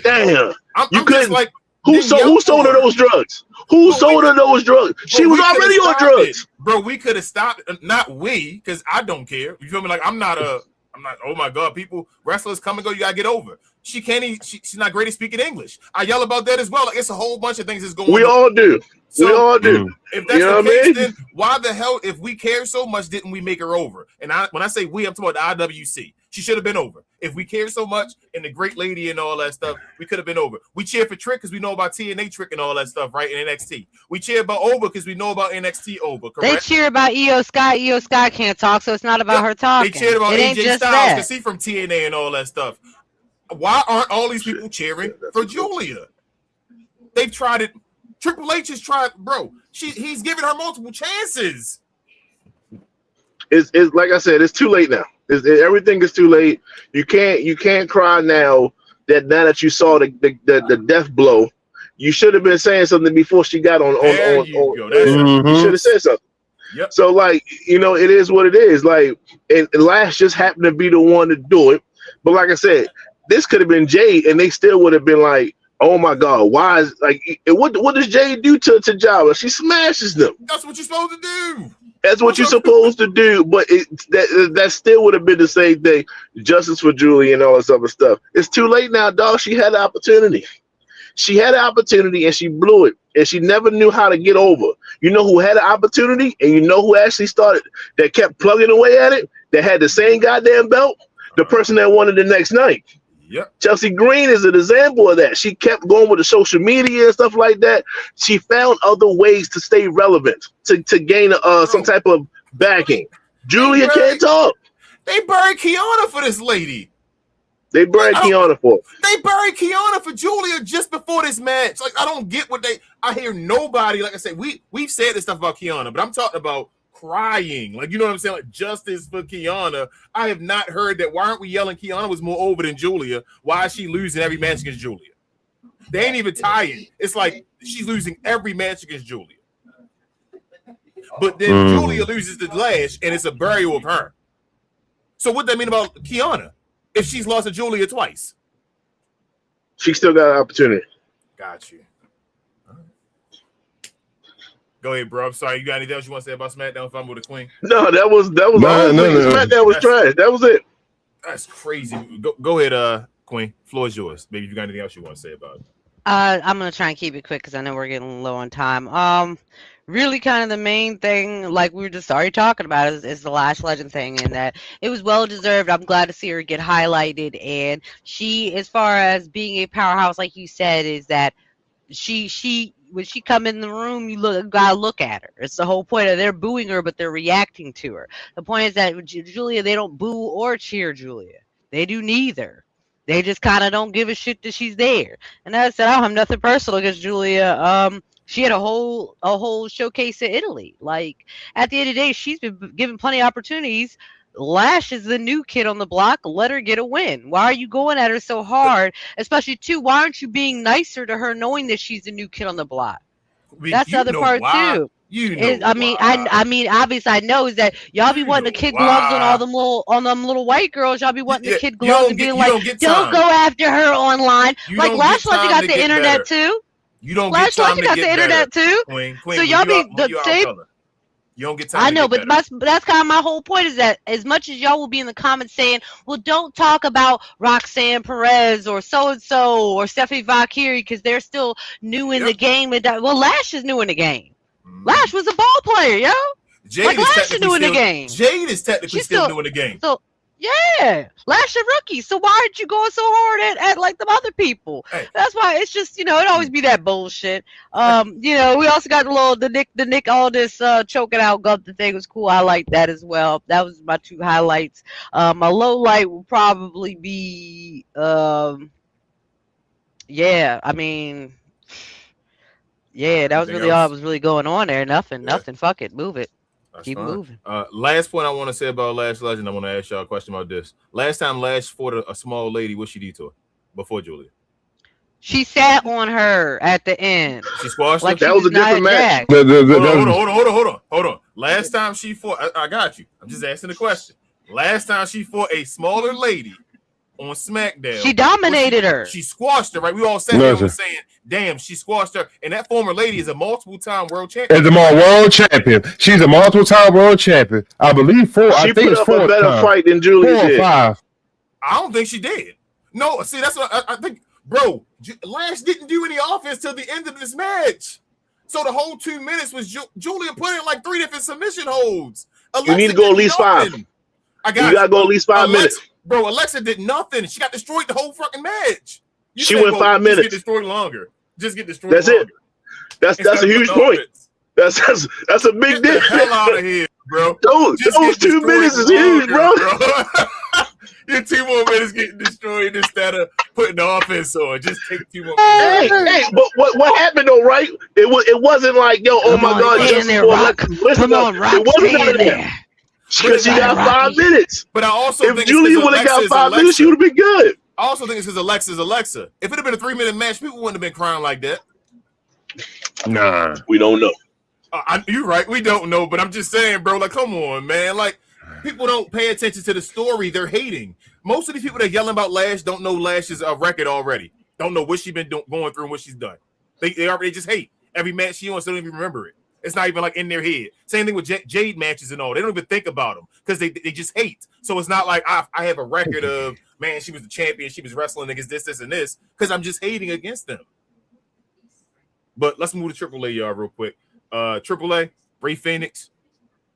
damn! You couldn't. Like, who sold her those drugs? Who sold her those drugs? She was already on drugs, bro. We could have stopped. Not we, because I don't care. You feel me? Like I'm not. Oh my God, wrestlers come and go. You gotta get over. She can't even. She's not great at speaking English. I yell about that as well. Like it's a whole bunch of things that's going on. We all do. If that's the case, then why the hell, if we care so much, didn't we make her over? And when I say we, I'm talking about the IWC. She should have been over. If we care so much and the great lady and all that stuff, we could have been over. We cheer for Trick because we know about TNA Trick and all that stuff, right? In NXT. We cheer about Over because we know about NXT Over, correct? They cheer about Io Sky. Io Sky can't talk, so it's not about her talking. They cheered about it ain't AJ just Styles that. because he's from TNA and all that stuff. Why aren't all these people cheering for Julia? They've tried it. Triple H has tried, bro. He's giving her multiple chances. It's like I said, it's too late now. Everything is too late. You can't cry now that you saw the death blow. You should have been saying something before she got on. You should have said something. Yep. So like, it is what it is. Like, and Lash just happened to be the one to do it. But like I said, this could have been Jade, and they still would have been like, oh my God, why is like what does Jade do to Java? She smashes them. That's what you're supposed to do. That's what you're supposed to do. But that still would have been the same thing. Justice for Julie and all this other stuff. It's too late now, dog. She had the opportunity. She had an opportunity and she blew it. And she never knew how to get over. You know who had an opportunity and you know who actually started, that kept plugging away at it, that had the same goddamn belt? The person that won it the next night. Yep. Chelsea Green is an example of that. She kept going with the social media and stuff like that. She found other ways to stay relevant, to gain some type of backing. Julia can't talk. They buried Kiana for this lady. They buried Kiana for. They buried Kiana for Julia just before this match. Like I don't get what I hear nobody. Like I said, we've said this stuff about Kiana, but I'm talking about crying, like, you know what I'm saying, like justice for Kiana. I have not heard that. Why aren't we yelling Kiana was more over than Julia? Why is she losing every match against Julia? They ain't even tying. It's like she's losing every match against Julia, but then Julia loses the Lash and it's a burial of her. So what that mean about Kiana if she's lost to Julia twice? She still got an opportunity. Got you. Go ahead, bro. I'm sorry. You got anything else you want to say about SmackDown? If I'm with the Queen. No, that was all. SmackDown was trash. That was it. That's crazy. Go ahead, Queen. Floor is yours. Maybe if you got anything else you want to say about it. I'm gonna try and keep it quick because I know we're getting low on time. Really, kind of the main thing, like we were just already talking about, is the Lash Legend thing, and that it was well deserved. I'm glad to see her get highlighted, and she, as far as being a powerhouse, like you said, is that she when she come in the room, you gotta look at her. It's the whole point of they're booing her, but they're reacting to her. The point is that Julia, they don't boo or cheer Julia. They do neither. They just kind of don't give a shit that she's there. And as I said, I don't have nothing personal against Julia. She had a whole showcase in Italy. Like at the end of the day, she's been given plenty of opportunities. Lash is the new kid on the block. Let her get a win. Why are you going at her so hard? Especially too, why aren't you being nicer to her, knowing that she's the new kid on the block? That's the other part too. I mean, obviously, I know is that y'all be wanting the kid gloves on them little white girls. Y'all be wanting the kid gloves and being like, don't go after her online. Like Lash Legend got the internet too. You don't get time to get better. Lash Legend got the internet too. Queen, so y'all be the same. You don't get time. I know, but that's kind of my whole point, is that as much as y'all will be in the comments saying, well, don't talk about Roxanne Perez or so-and-so or Stephanie Valkyrie because they're still new in the game. Well, Lash is new in the game. Lash was a ball player, yo. Jade Lash is new in the game. Jade is technically still new in the game. So Yeah, Lash a rookie. So why aren't you going so hard at like them other people? Hey. That's why it's just it always be that bullshit. We also got the Nick Aldis choking out Gunther thing was cool. I like that as well. That was my two highlights. My low light will probably be yeah. I mean, yeah, that was Anything really all else? that was really going on there. Nothing. Yeah. Fuck it, move it. That's Keep fine. moving. Last point I want to say about Lash Legend, I want to ask y'all a question about this. Last time Lash fought a small lady, what she did to her before Julia? She sat on her at the end. She squashed Like her? That she was a was not different match. Jack. Hold on. Last time she fought, I got you. I'm just asking the question. Last time she fought a smaller lady on SmackDown, She dominated her. She squashed her, right? We all sat there and saying, damn, she squashed her. And that former lady is a multiple-time world champion. Is a world champion. She's a multiple-time world champion. I believe four. She I think put it's up four a better time. fight than Julia 4 or did. 5. I don't think she did. No, see, that's what I think. Bro, Lash didn't do any offense till the end of this match. So the whole 2 minutes was Julia put in like 3 different submission holds. You need to go at least 5. You gotta go at least 5 minutes. Bro, Alexa did nothing. She got destroyed the whole fucking match. She went 5 minutes. Just get destroyed longer. That's it. That's a huge point. That's a big deal. Hell out of here, bro. Those 2 minutes is huge, bro. Your 2 more minutes getting destroyed instead of putting the offense on. Just take 2 more minutes. Hey, but what happened though, right? It wasn't like, yo, oh my God, just there, Rock. Come on, Rock. It wasn't Stay in there. because she got 5 minutes. But I also If think Julia would have got 5 minutes, she would have been good. I also think it's because Alexa's Alexa. If it had been a 3-minute match, people wouldn't have been crying like that. Nah. We don't know. You're right. We don't know, but I'm just saying, bro. Like, come on, man. Like, people don't pay attention to the story. They're hating. Most of these people that are yelling about Lash don't know Lash's record already. Don't know what she's been going through and what she's done. They already just hate every match she wants. They don't even remember it. It's not even like in their head. Same thing with Jade matches and all. They don't even think about them because they just hate. So it's not like I have a record of, man, she was the champion. She was wrestling against this, and this because I'm just hating against them. But let's move to AAA, y'all, real quick. AAA, Rey Fenix,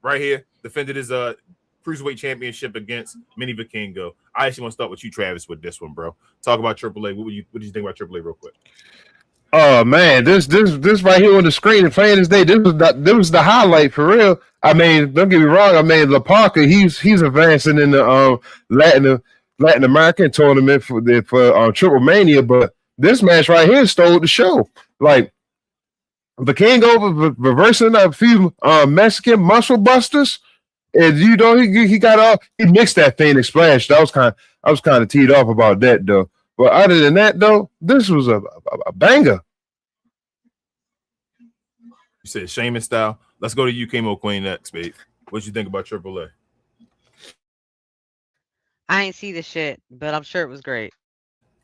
right here, defended his Cruiserweight Championship against Manny Vikingo. I actually want to start with you, Travis, with this one, bro. Talk about AAA. What did you think about AAA, real quick? Oh man, this right here on the screen and playing this day. This was the highlight for real. I mean, don't get me wrong. I mean, La Parca, he's advancing in the Latin American tournament for Triple Mania, but this match right here stole the show. Like the King over reversing a few Mexican muscle busters, and he mixed that Phoenix Splash. I was kind of teed off about that though. But other than that, though, this was a banger. You said Sheamus style. Let's go to you, Chemo Queen, next, babe. What you think about AAA? I ain't see the shit, but I'm sure it was great.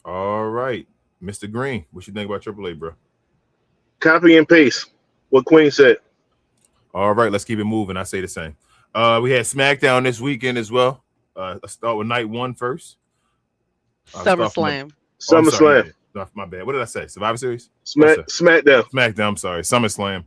All right. Mr. Green, what you think about AAA, bro? Copy and paste what Queen said. All right, let's keep it moving. I say the same. We had SmackDown this weekend as well. Let's start with night 1 first. SummerSlam. SummerSlam. My bad. What did I say? Survivor Series? SmackDown. SmackDown, I'm sorry. SummerSlam.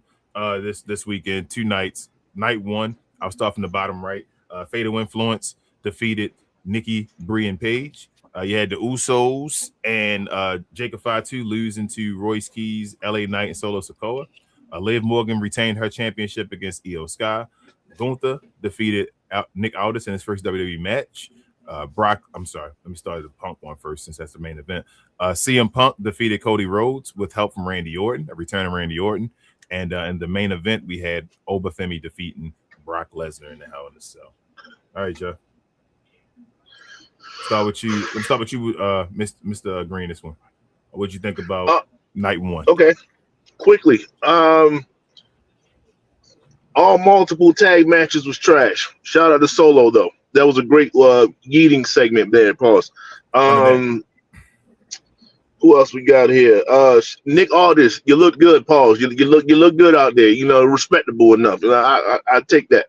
This weekend, 2 nights. Night 1, I'll start from the bottom right. Fatal Influence defeated Nikki, Brie, and Paige. You had the Usos and Jacob Fatu losing to Royce Keys, LA Knight, and Solo Sikoa. Liv Morgan retained her championship against Io Sky. Gunther defeated Nick Aldis in his first WWE match. Brock, I'm sorry, let me start the Punk one first since that's the main event. CM Punk defeated Cody Rhodes with help from Randy Orton, a return of Randy Orton. And in the main event, we had Obafemi defeating Brock Lesnar in the Hell in a Cell. All right, Joe. Start with you. Let's start with you, Mr. Green. This one. What'd you think about night 1? Okay, quickly. All multiple tag matches was trash. Shout out to Solo though. That was a great yeeting segment there. Pause. Who else we got here? Nick Aldis, you look good. Pause. You look good out there. You know, respectable enough. I take that.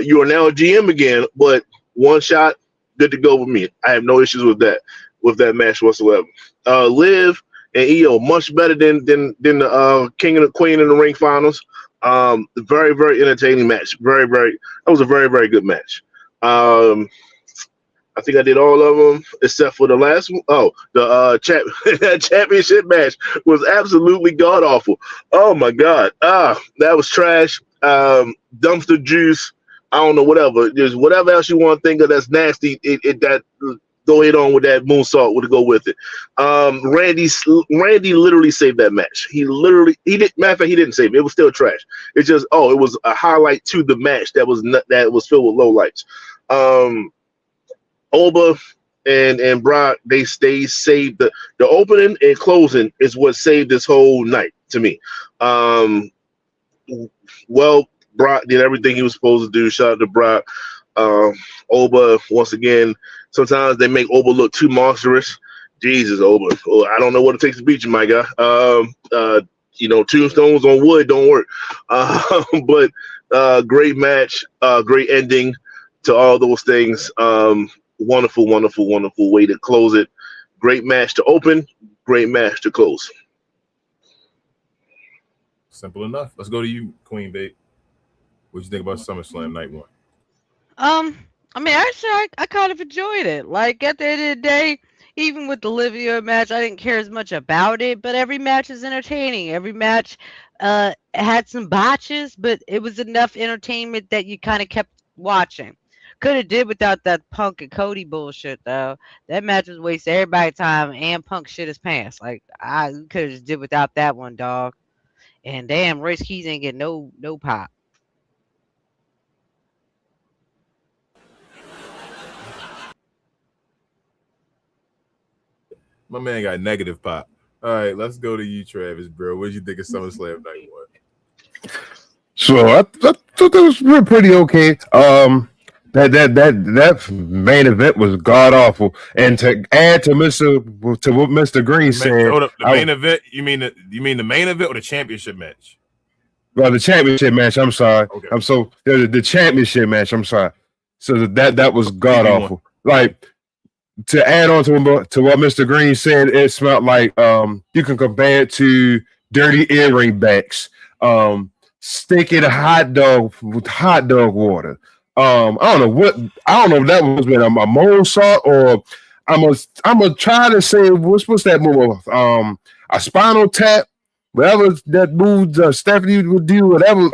You are now a GM again, but one shot, good to go with me. I have no issues with that match whatsoever. Liv and Io much better than the King and the Queen in the Ring finals. Very, very entertaining match. That was a very, very good match. I I think I did all of them except for the last one. Oh, the championship match was absolutely god awful. Oh my god, that was trash. Dumpster juice. I don't know, whatever. Just whatever else you want to think of that's nasty. That go ahead on with that moonsault. Would go with it. Randy literally saved that match. He did. Matter of fact, he didn't save it. It was still trash. It's just it was a highlight to the match that was filled with lowlights. Oba and Brock, they saved the opening and closing is what saved this whole night to me. Well, Brock did everything he was supposed to do. Shout out to Brock. Oba, once again, sometimes they make Oba look too monstrous. Jesus, Oba. Oh, I don't know what it takes to beat you, my guy. Tombstones on wood don't work. But great match, great ending to all those things. Wonderful, wonderful, wonderful way to close it. Great match to open, great match to close. Simple enough. Let's go to you, Queen Babe. What you think about SummerSlam night one? I mean, actually, I kind of enjoyed it. Like, at the end of the day, even with the Livia match, I didn't care as much about it, but every match is entertaining. Every match had some botches, but it was enough entertainment that you kind of kept watching. Could have did without that Punk and Cody bullshit, though. That match was wasting everybody's time, and Punk shit his pants. Like, I could have just did without that one, dog. And damn, Royce Keys ain't get no pop. My man got negative pop. All right, let's go to you, Travis, bro. What did you think of SummerSlam night one? So I thought that was pretty okay. That main event was god awful, and to add to what Mr. Green said, hold up, the main event. You mean the main event or the championship match? Well, the championship match. I'm sorry. Okay. The championship match. I'm sorry. So that was god awful. Like, to add on to what Mr. Green said, it smelled like you can compare it to dirty earring backs, stinking hot dog with hot dog water. I don't know if that was been a mold salt or I'm gonna try to say what's that move? A spinal tap, whatever that move Stephanie would do, whatever.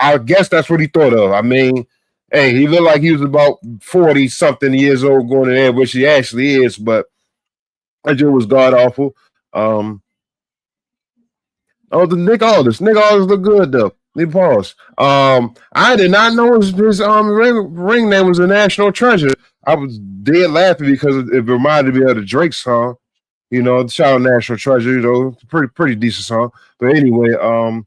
I guess that's what he thought of. I mean, hey, he looked like he was about 40-something years old going in there, which he actually is, but that just was god awful. The Nick Aldis looked good though. Let me pause. I did not know his ring name was a National Treasure. I was dead laughing because it reminded me of the Drake song. You know, the shout out National Treasure. You know, pretty decent song. But anyway, I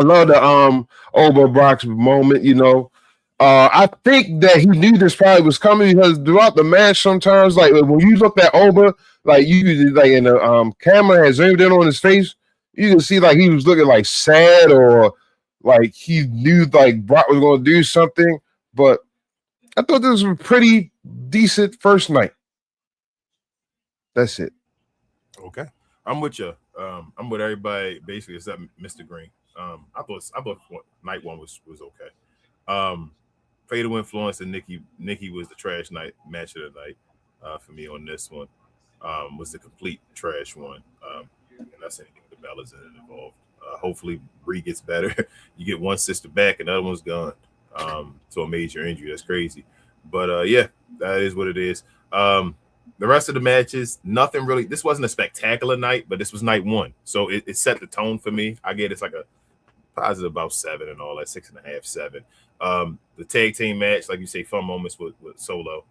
love the Oba Brock's moment. You know, I think that he knew this probably was coming because throughout the match, sometimes like when you look at Oba, like you like in the camera has zoomed in on his face. You can see like he was looking like sad or like he knew like Brock was going to do something. But I thought this was a pretty decent first night. That's it. Okay, I'm with you. I'm with everybody basically except Mr. Green. I thought night one was okay. Fatal Influence and Nikki was the trash match of the night for me on this one. Was the complete trash one. And that's anything with the Bellas involved. Hopefully Bree gets better. You get one sister back and the other one's gone to a major injury. That's crazy. But yeah, that is what it is. The rest of the matches, nothing really. This wasn't a spectacular night, but this was night one. So it set the tone for me. I get it's like a positive about 7 and all that, 6.5, 7. The tag team match, like you say, fun moments with Solo.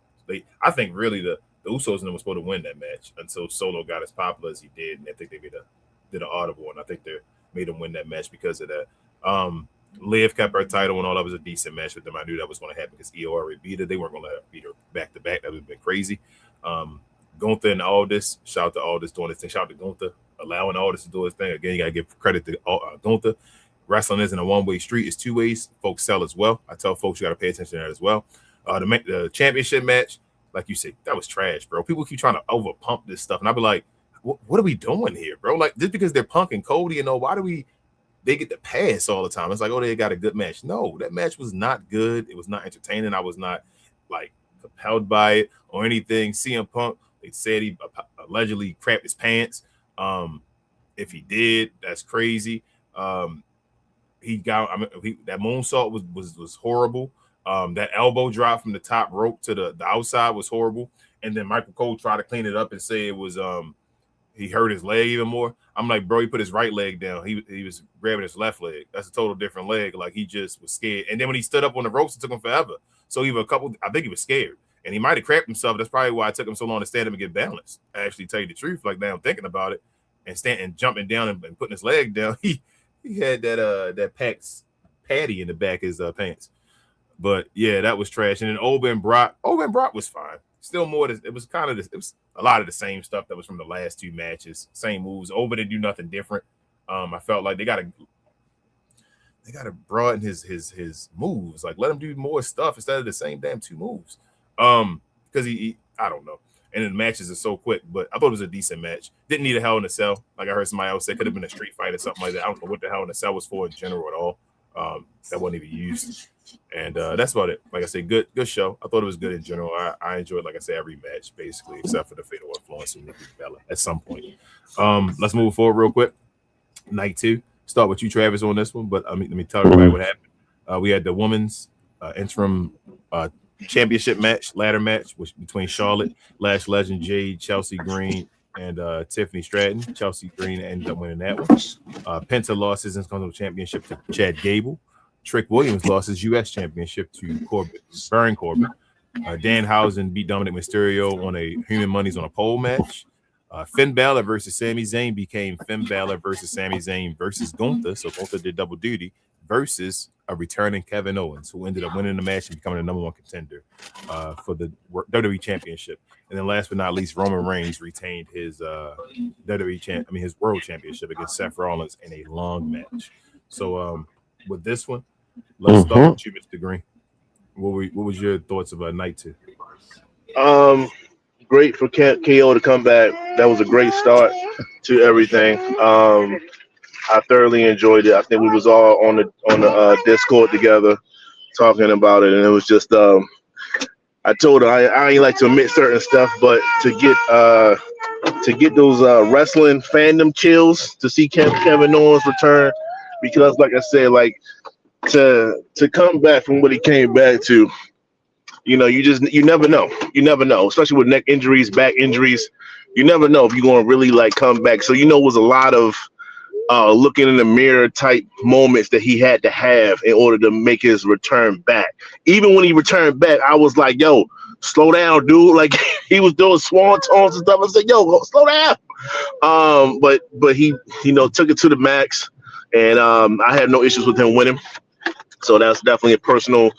I think really the Usos and them were supposed to win that match until Solo got as popular as he did, and I think they did an audible, and I think they made him win that match because of that. Liv kept her title, and all that was a decent match with them. I knew that was going to happen because EO already beat her. They weren't going to let her beat her back to back. That would have been crazy. Gunther and Aldis, shout out to Aldis doing his thing. Shout out to Gunther allowing Aldis to do his thing. Again, you got to give credit to Gunther. Wrestling isn't a one-way street; it's two ways. Folks sell as well. I tell folks you got to pay attention to that as well. The championship match, like you say, that was trash, bro. People keep trying to over pump this stuff, and I be like, what are we doing here, bro? Like, just because they're Punk and Cody, why do they get the pass all the time? It's like, oh, they got a good match. No, that match was not good. It was not entertaining. I was not like held by it or anything. CM Punk, they said he allegedly crapped his pants. If he did, that's crazy. He got, that moonsault was horrible. That elbow drop from the top rope to the outside was horrible. And then Michael Cole tried to clean it up and say it was he hurt his leg even more. I'm like, bro, he put his right leg down. He was grabbing his left leg. That's a total different leg. Like, he just was scared. And then when he stood up on the ropes, it took him forever. So I think he was scared. And he might have crapped himself. That's probably why it took him so long to stand up and get balanced. I actually tell you the truth. Like, now I'm thinking about it and jumping down and putting his leg down. He had that Pax patty in the back of his pants. But yeah, that was trash. And then Owen Brock was fine. Still more, it was a lot of the same stuff that was from the last two matches. Same moves. Owen didn't do nothing different. I felt like they gotta broaden his moves. Like, let him do more stuff instead of the same damn two moves. Because he I don't know. And then the matches are so quick, but I thought it was a decent match. Didn't need a Hell in a Cell. Like I heard somebody else say, could have been a street fight or something like that. I don't know what the Hell in a Cell was for in general at all. That wasn't even used. And that's about it. Like I said, good show. I thought it was good in general. I enjoyed, like I said, every match basically, except for the Fatal Influence and Nikki Bella at some point. Let's move forward real quick. Night 2. Start with you, Travis, on this one. But let me tell everybody what happened. We had the women's interim championship match, ladder match, between Charlotte, Lash Legend, Jade, Chelsea Green, and Tiffany Stratton. Chelsea Green ended up winning that one. Penta lost his Intercontinental Championship to Chad Gable. Trick Williams lost his U.S. Championship to Baron Corbin. Danhausen beat Dominic Mysterio on a Human Money's on a pole match. Finn Balor versus Sami Zayn became Finn Balor versus Sami Zayn versus Gunther. So Gunther did double duty versus a returning Kevin Owens, who ended up winning the match and becoming the number one contender for the WWE Championship. And then last but not least, Roman Reigns retained his his World Championship against Seth Rollins in a long match. So with this one, let's start with you, Mr. Green. What was your thoughts about Night 2? Great for KO to come back. That was a great start to everything. I thoroughly enjoyed it. I think we was all on the Discord together talking about it, and it was just I told her I ain't like to admit certain stuff, but to get those wrestling fandom chills to see Kevin Owens return, because like I said, like to come back from what he came back to, you never know, especially with neck injuries, back injuries. You never know if you're going to really like come back. So it was a lot of looking in the mirror type moments that he had to have in order to make his return back. Even when he returned back, I was like, yo, slow down, dude. Like, he was doing swan tones and stuff. I said, yo, slow down. But he took it to the max, and I had no issues with him winning. So that's definitely a personal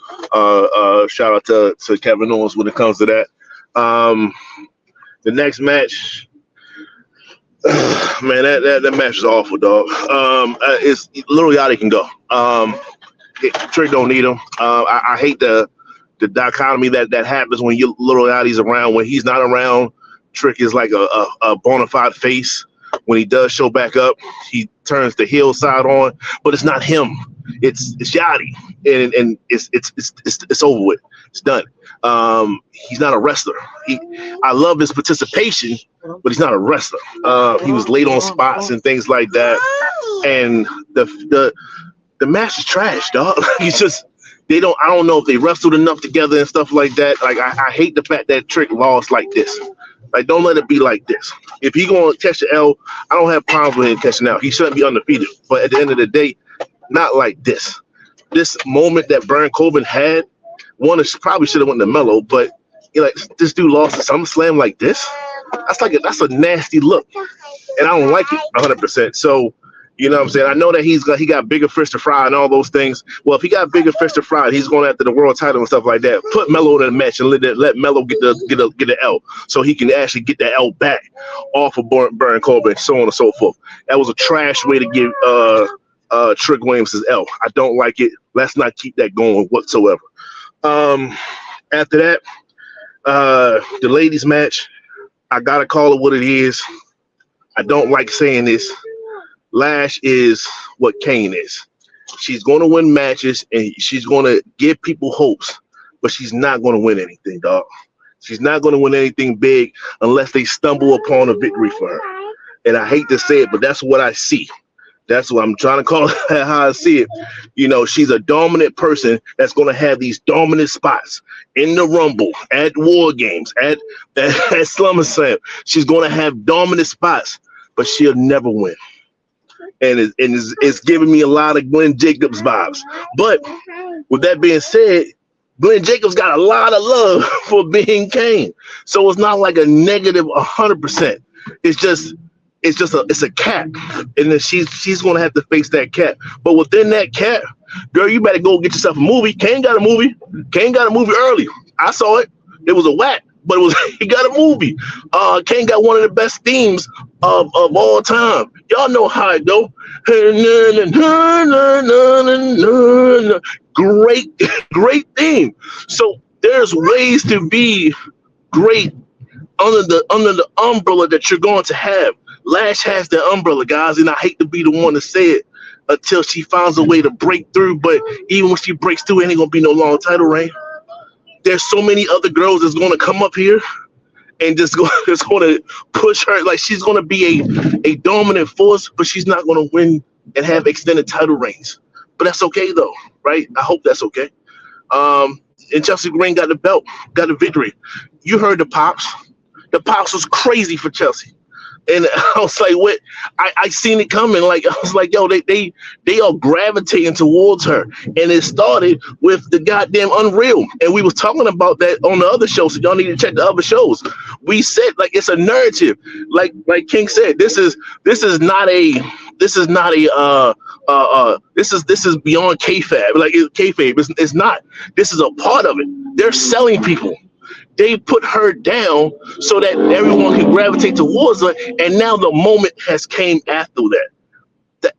shout out to Kevin Owens when it comes to that. The next match, man, that match is awful, dog. It's Lil Yachty can go. Trick don't need him. I hate the dichotomy that happens when Lil Yachty's around. When he's not around, Trick is like a bona fide face. When he does show back up, he turns the heel side on, but it's not him. It's Yachty, and it's over with. It's done. He's not a wrestler. I love his participation, but he's not a wrestler. He was late on spots and things like that, and the match is trash, dog. He's just I don't know if they wrestled enough together and stuff like that. Like I hate the fact that Trick lost like this. Like, don't let it be like this. If he gonna catch the L, I don't have problems with him catching out. He shouldn't be undefeated. But at the end of the day, not like this. This moment that Baron Corbin had, probably should have went to Melo, but this dude lost to SummerSlam like this. That's a nasty look, and I don't like it 100%. So, you know what I'm saying? I know that he got bigger fish to fry and all those things. Well, if he got bigger fish to fry, he's going after the world title and stuff like that. Put Melo in the match and let Melo get the L, so he can actually get that L back off of Baron Corbin, so on and so forth. That was a trash way to give Trick Williams his L. I don't like it. Let's not keep that going whatsoever. After that, the ladies match, I gotta call it what it is. I don't like saying this. Lash is what Kane is. She's going to win matches and she's going to give people hopes, but she's not going to win anything, dog. She's not going to win anything big unless they stumble upon a victory for her. And I hate to say it, but that's what I see. That's what I'm trying to call it, how I see it. You know, she's a dominant person that's going to have these dominant spots in the Rumble, at War Games, at SummerSlam. She's going to have dominant spots, but she'll never win. And it's giving me a lot of Glenn Jacobs vibes. But with that being said, Glenn Jacobs got a lot of love for being Kane. So it's not like a negative 100%. It's a cap, and then she's gonna have to face that cap. But within that cap, girl, you better go get yourself a movie. Kane got a movie. Kane got a movie early. I saw it. It was a whack, but he got a movie. Kane got one of the best themes of all time. Y'all know how it go. Great theme. So there's ways to be great under the umbrella that you're going to have. Lash has the umbrella, guys, and I hate to be the one to say it until she finds a way to break through. But even when she breaks through, it ain't gonna be no long title reign. There's so many other girls that's gonna come up here and just gonna push her. Like, she's gonna be a dominant force, but she's not gonna win and have extended title reigns. But that's okay though, right? I hope that's okay. And Chelsea Green got the belt, got the victory. You heard the pops. The pops was crazy for Chelsea. And I was like, what? I seen it coming. Like, I was like, yo, they are gravitating towards her. And it started with the goddamn Unreal. And we was talking about that on the other show. So y'all need to check the other shows. We said, like, it's a narrative. Like King said, this is beyond kayfabe. Like, kayfabe. It's not. This is a part of it. They're selling people. They put her down so that everyone can gravitate towards her, and now the moment has came after that.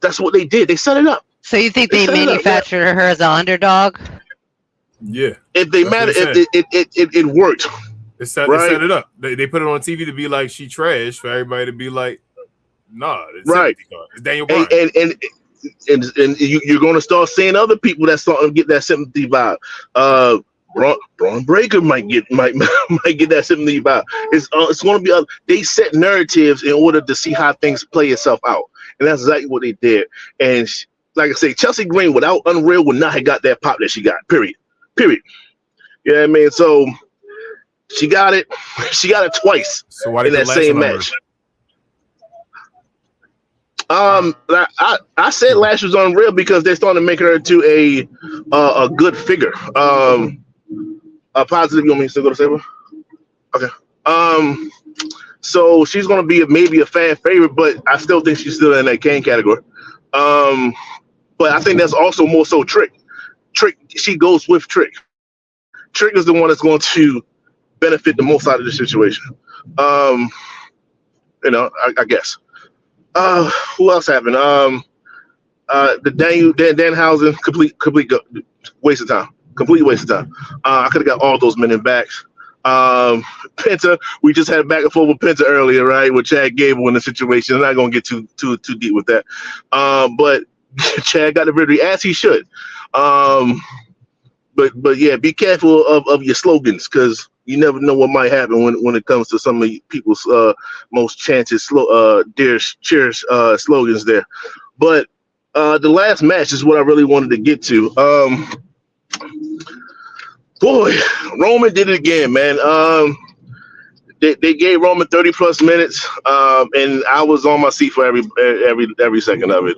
That's what they did. They set it up. So you think they manufactured her as an underdog? Yeah. If they matter, it worked. They set it up. They put it on TV to be like she trash, for everybody to be like, nah, it's right. It's Daniel Bryan. And you're going to start seeing other people that start to get that sympathy vibe. Braun Breaker might get that sympathy vibe. It's going to be they set narratives in order to see how things play itself out, and that's exactly what they did. And like I say, Chelsea Green without Unreal would not have got that pop that she got. Period. You know what I mean? So she got it. She got it twice in that same match. I said Lash was Unreal because they're starting to make her to a good figure. A positive. You want me to still go to Saber? Okay. So she's gonna be maybe a fan favorite, but I still think she's still in that Kane category. But I think that's also more so Trick. She goes with Trick. Trick is the one that's going to benefit the most out of the situation. I guess. Who else happened? The Danhausen, complete waste of time. Complete waste of time. I could have got all those men in backs. Penta, we just had back and forth with Penta earlier, right? With Chad Gable in the situation. I'm not gonna get too deep with that. But Chad got the victory as he should. But yeah, be careful of your slogans, because you never know what might happen when it comes to some of people's most chanted cheers slogans there. But the last match is what I really wanted to get to. Boy, Roman did it again, man. They gave Roman 30 plus minutes, and I was on my seat for every second of it.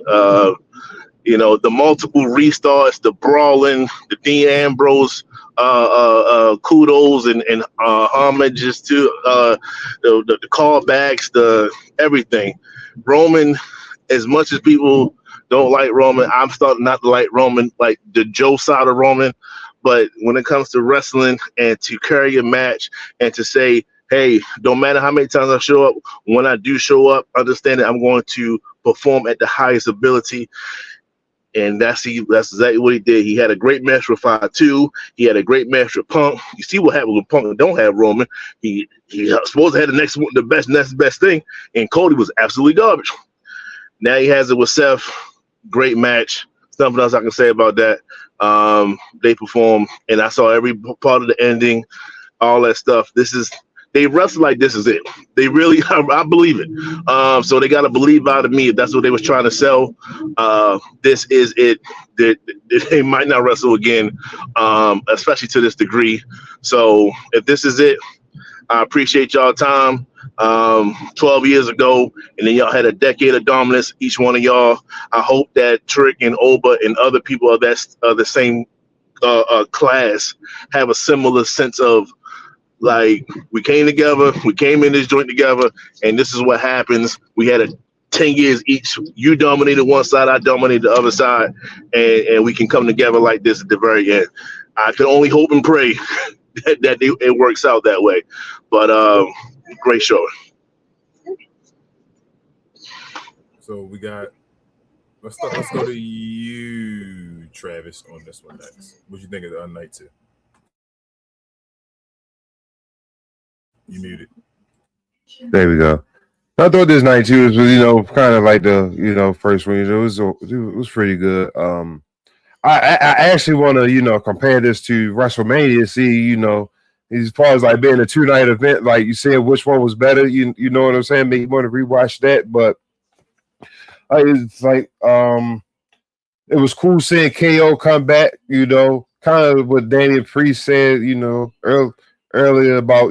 The multiple restarts, the brawling, the Dean Ambrose kudos and homages to the callbacks, the everything. Roman, as much as people don't like Roman, I'm starting not to like Roman, like the Joe side of Roman. But when it comes to wrestling and to carry a match and to say, hey, don't matter how many times I show up, when I do show up, understand that I'm going to perform at the highest ability. And that's exactly what he did. He had a great match with 5-2. He had a great match with Punk. You see what happened when Punk don't have Roman. He supposed to have the next best thing, and Cody was absolutely garbage. Now he has it with Seth. Great match. Something else I can say about that. They performed, and I saw every part of the ending. all that stuff. They wrestle like this is it. They really, I believe it. So they got to believe out of me if that's what they was trying to sell. This is it. They might not wrestle again, especially to this degree. So if this is it, I appreciate y'all time. 12 years ago, and then y'all had a decade of dominance, each one of y'all. I hope that Trick and Oba and other people of the same class have a similar sense of, like, we came together, we came in this joint together, and this is what happens. We had 10 years each. You dominated one side, I dominated the other side, and we can come together like this at the very end. I can only hope and pray that it works out that way. But great show. So we got. Let's go to you, Travis, on this one next. What you think of the Night 2? You muted. There we go. I thought this night too was, kind of like the, first one. It was pretty good. I actually want to, compare this to WrestleMania. See, as far as like being a 2-night event, like you said, which one was better? You know what I'm saying? Make you want to rewatch that, but it's like it was cool seeing KO come back. Kind of what Daniel Priest said, earlier about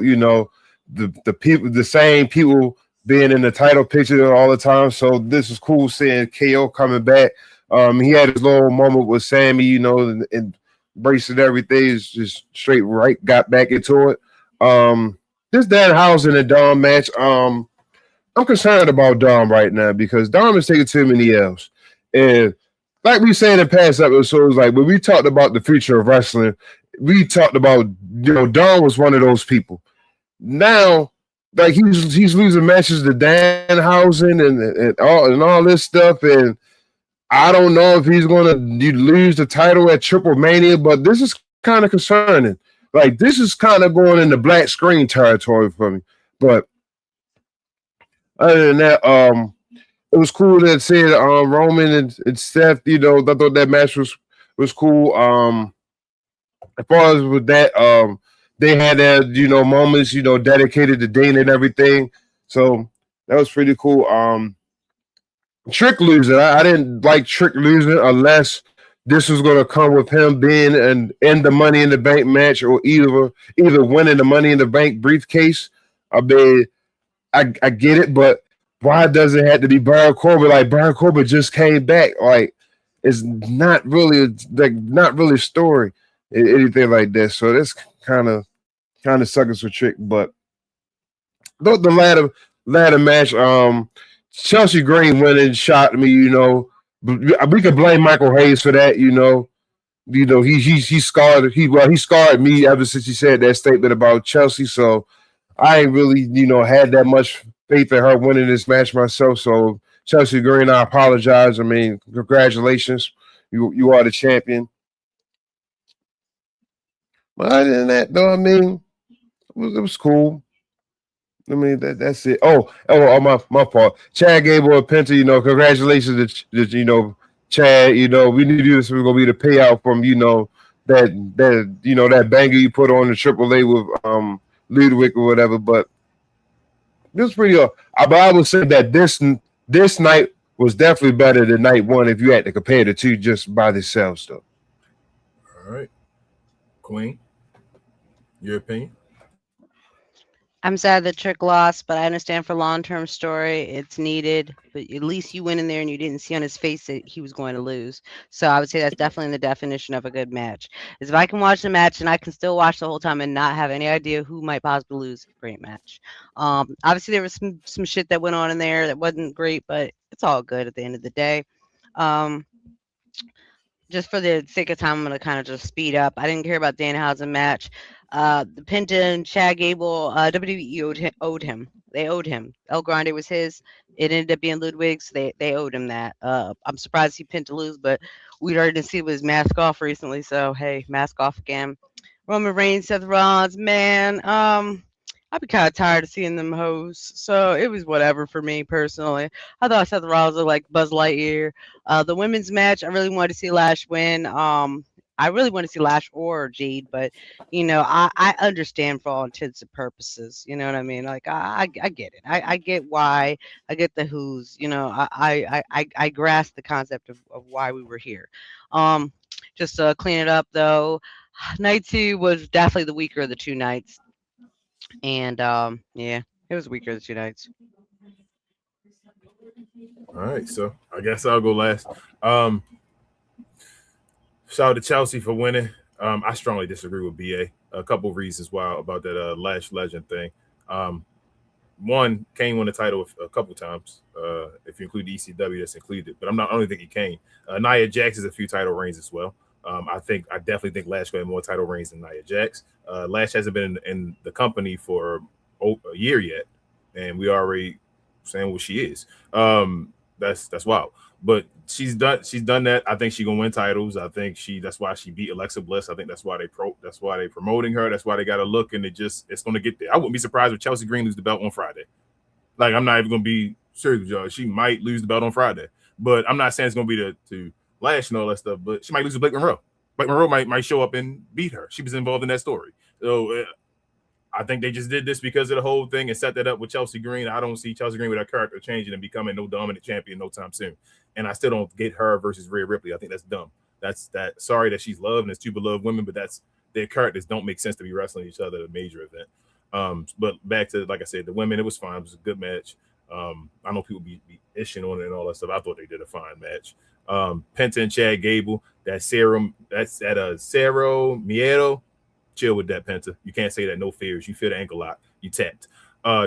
the people, the same people being in the title picture all the time. So this is cool seeing KO coming back. He had his little moment with Sammy, and embracing everything. Is just straight right. Got back into it. This Danhausen and Dom match. I'm concerned about Dom right now because Dom is taking too many L's. And like we said in past episodes, like when we talked about the future of wrestling, we talked about, Dom was one of those people. Now, like he's losing matches to Danhausen and all this stuff, and I don't know if he's going to lose the title at Triple Mania, but this is kind of concerning. Like, this is kind of going into black screen territory for me. But other than that, it was cool that said Roman and Steph, I thought that match was cool. As far as with that, they had that, moments, dedicated to Dana and everything. So that was pretty cool. Trick losing. I didn't like Trick losing unless this was going to come with him being in the Money in the Bank match or either winning the Money in the Bank briefcase. I mean, I get it, but why does it have to be Baron Corbin? Like, Baron Corbin just came back. Like, it's not really a story, anything like that. So that's kind of suckers for Trick. But the ladder match, Chelsea Green winning shocked me. We could blame Michael Hayes for that. He scarred me ever since he said that statement about Chelsea. So I ain't really had that much faith in her winning this match myself. So Chelsea Green, I apologize. I mean, congratulations, you are the champion. But other than that, though, I mean, it was cool. I mean, that's it. Oh, my fault. Chad Gable and Penta, congratulations to Chad. We knew this was gonna be the payout from that banger you put on the AAA with Ludwig or whatever. But this was pretty. But I would say that this night was definitely better than night one if you had to compare the two just by themselves, though. All right, Queen, your opinion? I'm sad that Trick lost, but I understand for long-term story, it's needed. But at least you went in there and you didn't see on his face that he was going to lose. So I would say that's definitely the definition of a good match. Is if I can watch the match and I can still watch the whole time and not have any idea who might possibly lose, great match. Obviously there was some shit that went on in there that wasn't great, but it's all good at the end of the day. Just for the sake of time, I'm going to kind of just speed up. I didn't care about Danhausen match. The Penta and Chad Gable, WWE owed him. They owed him. El Grande was his. It ended up being Ludwig's. They owed him that. I'm surprised he pinned to lose, but we'd already see his mask off recently. So, hey, mask off again. Roman Reigns, Seth Rollins, man. I'd be kind of tired of seeing them hoes. So it was whatever for me personally. I thought Seth Rollins looked like Buzz Lightyear. The women's match, I really wanted to see Lash win. I really want to see Lash or Jade, but I understand for all intents and purposes. You know what I mean? Like I get it. I get why. I get the who's. I grasp the concept of why we were here. Just to clean it up though, night 2 was definitely the weaker of the 2 nights, and yeah, it was weaker of the 2 nights. All right, so I guess I'll go last. Shout out to Chelsea for winning. I strongly disagree with BA. A couple of reasons why about that Lash Legend thing. One, Kane won the title a couple times. If you include the ECW, that's included. But I don't think he Kane. Nia Jax has a few title reigns as well. I definitely think Lash got more title reigns than Nia Jax. Lash hasn't been in the company for a year yet, and we already saying what she is. That's wild. But she's done that. I think she's gonna win titles. I think that's why she beat Alexa Bliss. I think that's why they promoting her. That's why they got to look, and it's gonna get there. I wouldn't be surprised if Chelsea Green lose the belt on Friday. Like, I'm not even gonna be serious with y'all. She might lose the belt on Friday, but I'm not saying it's gonna be to Lash and all that stuff. But she might lose to Blake Monroe. Blake Monroe might show up and beat her. She was involved in that story. So I think they just did this because of the whole thing and set that up with Chelsea Green. I don't see Chelsea Green with her character changing and becoming no dominant champion no time soon. And I still don't get her versus Rhea Ripley. I think that's dumb. Sorry that she's loved and it's two beloved women, but their characters don't make sense to be wrestling each other at a major event. But back to, like I said, the women, it was fine. It was a good match. I know people be ishing on it and all that stuff. I thought they did a fine match. Penta and Chad Gable, Cerro Miedo. Chill with that, Penta. You can't say that. No fears. You feel the ankle lock. You tapped.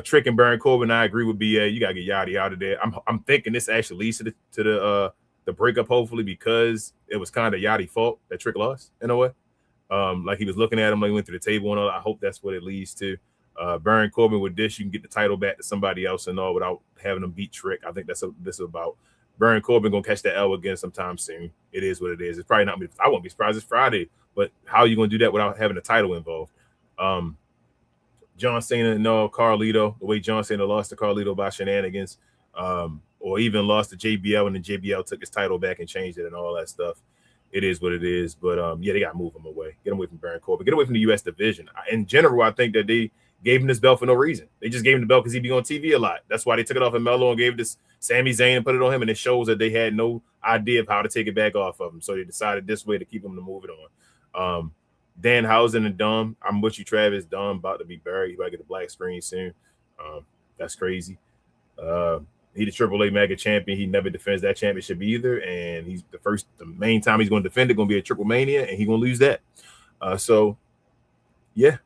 Trick and Baron Corbin. I agree with BA. You gotta get Yachty out of there. I'm thinking this actually leads to the breakup, hopefully, because it was kind of Yachty's fault that Trick lost in a way. Like he was looking at him, like he went to the table and all. I hope that's what it leads to. Baron Corbin with this, you can get the title back to somebody else and all without having them beat Trick. I think this is about. Baron Corbin gonna catch that L again sometime soon. It is what it is. It's probably not. I won't be surprised it's Friday, but how are you gonna do that without having a title involved? John Cena and Carlito, the way John Cena lost to Carlito by shenanigans, or even lost to JBL and then JBL took his title back and changed it and all that stuff. It is what it is. But yeah, they gotta move him away. Get him away from Baron Corbin. Get away from the US division. In general, I think that they gave him this belt for no reason. They just gave him the belt because he'd be on TV a lot. That's why they took it off of Melo and gave this Sami Zayn and put it on him. And it shows that they had no idea of how to take it back off of him. So they decided this way to keep him to move it on. Danhausen and Dom. I'm with you, Travis. Dom about to be buried. He might get a black screen soon. That's crazy. He the AAA Mega champion. He never defends that championship either. And he's the main time he's going to defend it going to be a Triple Mania, and he's going to lose that. So, yeah.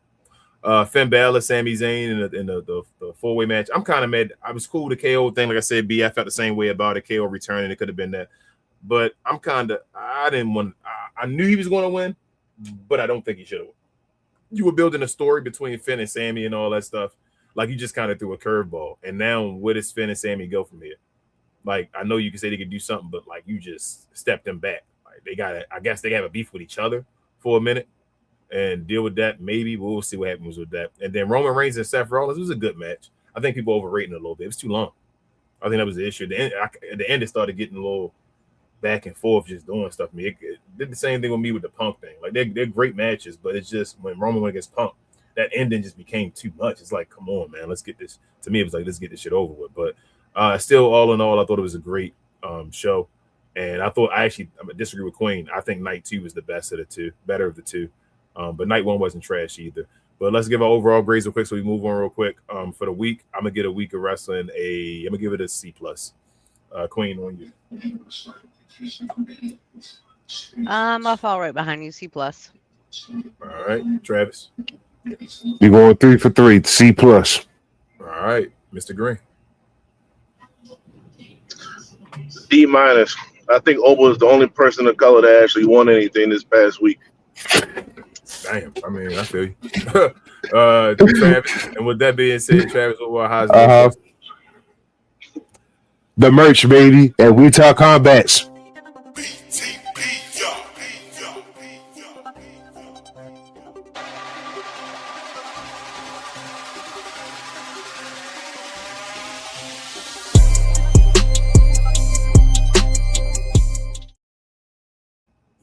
Finn Balor, Sami Zayn in the four-way match. I'm kind of mad. I was cool with the KO thing. Like I said, I felt the same way about it. KO returning. It could have been that. But I knew he was going to win, but I don't think he should have won. You were building a story between Finn and Sami and all that stuff. Like, you just kind of threw a curveball. And now, where does Finn and Sami go from here? Like, I know you can say they could do something, but, like, you just stepped them back. Like, I guess they have a beef with each other for a minute and deal with that. Maybe we'll see what happens with that. And then Roman Reigns and Seth Rollins was a good match. I think people overrating it a little bit. It was too long. I think that was the issue. At the end, it started getting a little back and forth, just doing stuff. It did the same thing with me with the Punk thing. Like, they're great matches, but it's just when Roman went against Punk, that ending just became too much. It's like, come on, man, let's get this. To me, it was like, let's get this shit over with. But still, all in all, I thought it was a great show. And I disagree with Queen. I think Night 2 was the best of the two, better of the two. But Night 1 wasn't trash either. But let's give our overall grades real quick so we move on real quick. For the week, I'm going to get a week of wrestling. I'm going to give it a C+. Queen, on you. I'll fall right behind you, C+. All right, Travis. You're going 3 for 3, C+. All right, Mr. Green. D-. I think Oba is the only person of color that actually won anything this past week. Damn, I mean, I feel you. Travis, and with that being said, Travis, how's the merch, baby, and we talk combats.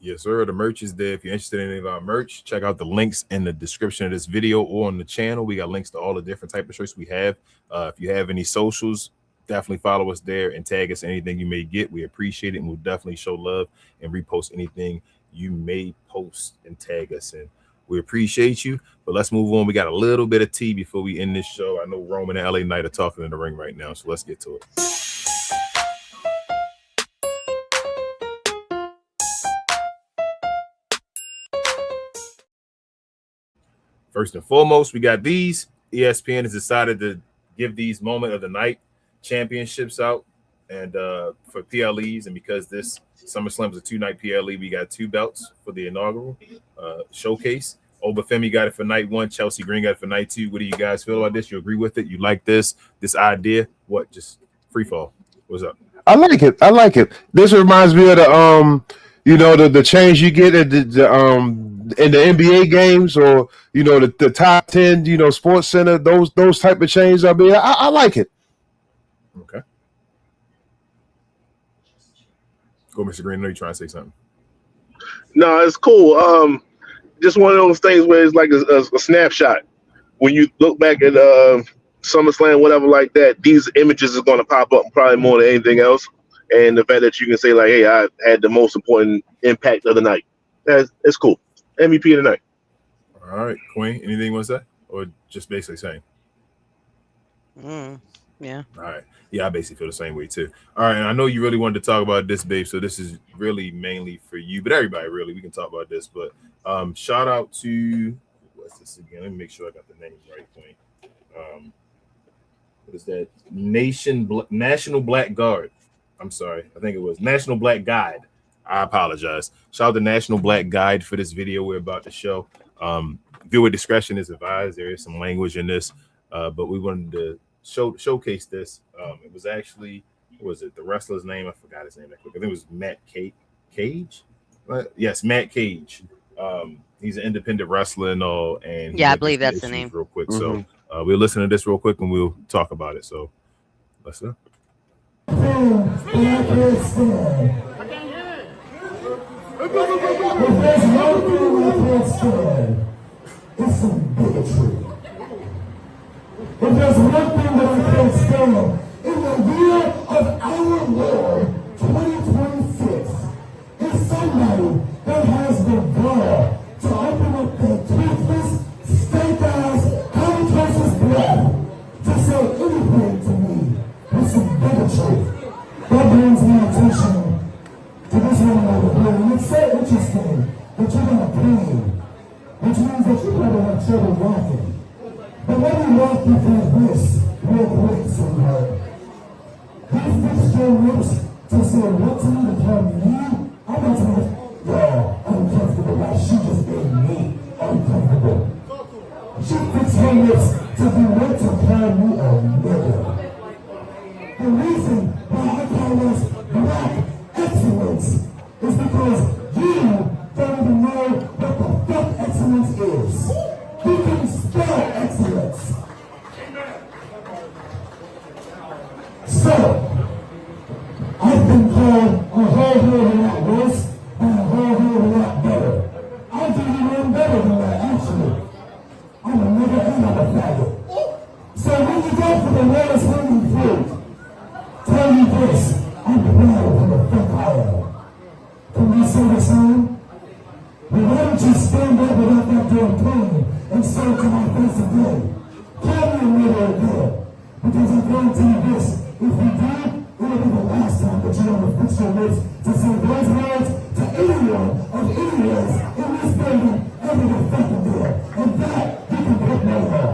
Yes, sir. The merch is there. If you're interested in any of our merch, check out the links in the description of this video or on the channel. We got links to all the different type of shirts we have. If you have any socials, definitely follow us there and tag us anything you may get. We appreciate it, and we'll definitely show love and repost anything you may post and tag us in. We appreciate you, but let's move on. We got a little bit of tea before we end this show. I know Roman and LA Knight are talking in the ring right now, so let's get to it. First and foremost, we got these. ESPN has decided to give these Moment of the Night championships out, and for PLEs, and because this SummerSlam is a 2-night PLE, we got 2 belts for the inaugural showcase. Obafemi got it for night 1. Chelsea Green got it for night 2. What do you guys feel about this? You agree with it? You like this idea? What? Just free fall. What's up? I like it. This reminds me of the the change you get at in the NBA games, or the top 10 Sports Center, those type of changes. I mean, I like it. Okay. Go, Mr. Green. I know you're trying to say something. No, it's cool. Just one of those things where it's like a snapshot. When you look back at SummerSlam, whatever like that, these images are going to pop up probably more than anything else. And the fact that you can say like, hey, I had the most important impact of the night. That's cool. MVP of the night. All right, Queen, anything you want to say? Or just basically saying? Yeah. All right. Yeah, I basically feel the same way too. All right, and I know you really wanted to talk about this, babe, so this is really mainly for you, but everybody really, we can talk about this. But shout out to, what's this again? Let me make sure I got the name right, Queen. What is that? National Black Guard. I'm sorry. I think it was National Black Guide. I apologize. Shout out to National Black Guide for this video we're about to show. Viewer discretion is advised. There is some language in this, but we wanted to showcase this. It was actually, what was it? The wrestler's name? I forgot his name that quick. I think it was Matt Cage. Yes, Matt Cage. He's an independent wrestler and all. And yeah, I believe that's the name. Real quick. So we'll listen to this real quick and we'll talk about it. So let's go. If there's one thing I can't stand, it's some bigotry. If there's one thing that I can't stand, in the year of our Lord 2026, is somebody that has the gall to open up their toothless, stank-ass, honey-kisses breath to say anything to me with some bigotry. That brings my attention to this one over here. And it's so interesting that you're going to pain, which means that you probably have trouble walking. But let me walk you through this real quick, sweetheart. You fixed your lips to say what time to come me? I'm not saying, yeah, uncomfortable, like she just made me uncomfortable. She fixed her lips to be what to call me a nigger. The reason why I call us black excellence is because you don't even know what the fuck excellence is. Who can spell excellence? So, I've been called a whole hell of a lot worse and a whole hell of a lot better. I'll do you one better than that, actually. I'm a nigga and I'm a faggot. So when you go for the lowest hanging fruit, tell me this, I'm proud of who the fuck I am. Can we say the same? Well, why don't you stand up without that damn plane and say to my face again? Call me a nigger again. Because I guarantee you this, if you do, it'll be the last time that you ever fix your lips to say those words to anyone of any race in this building ever the fucking there. And that you can put no law.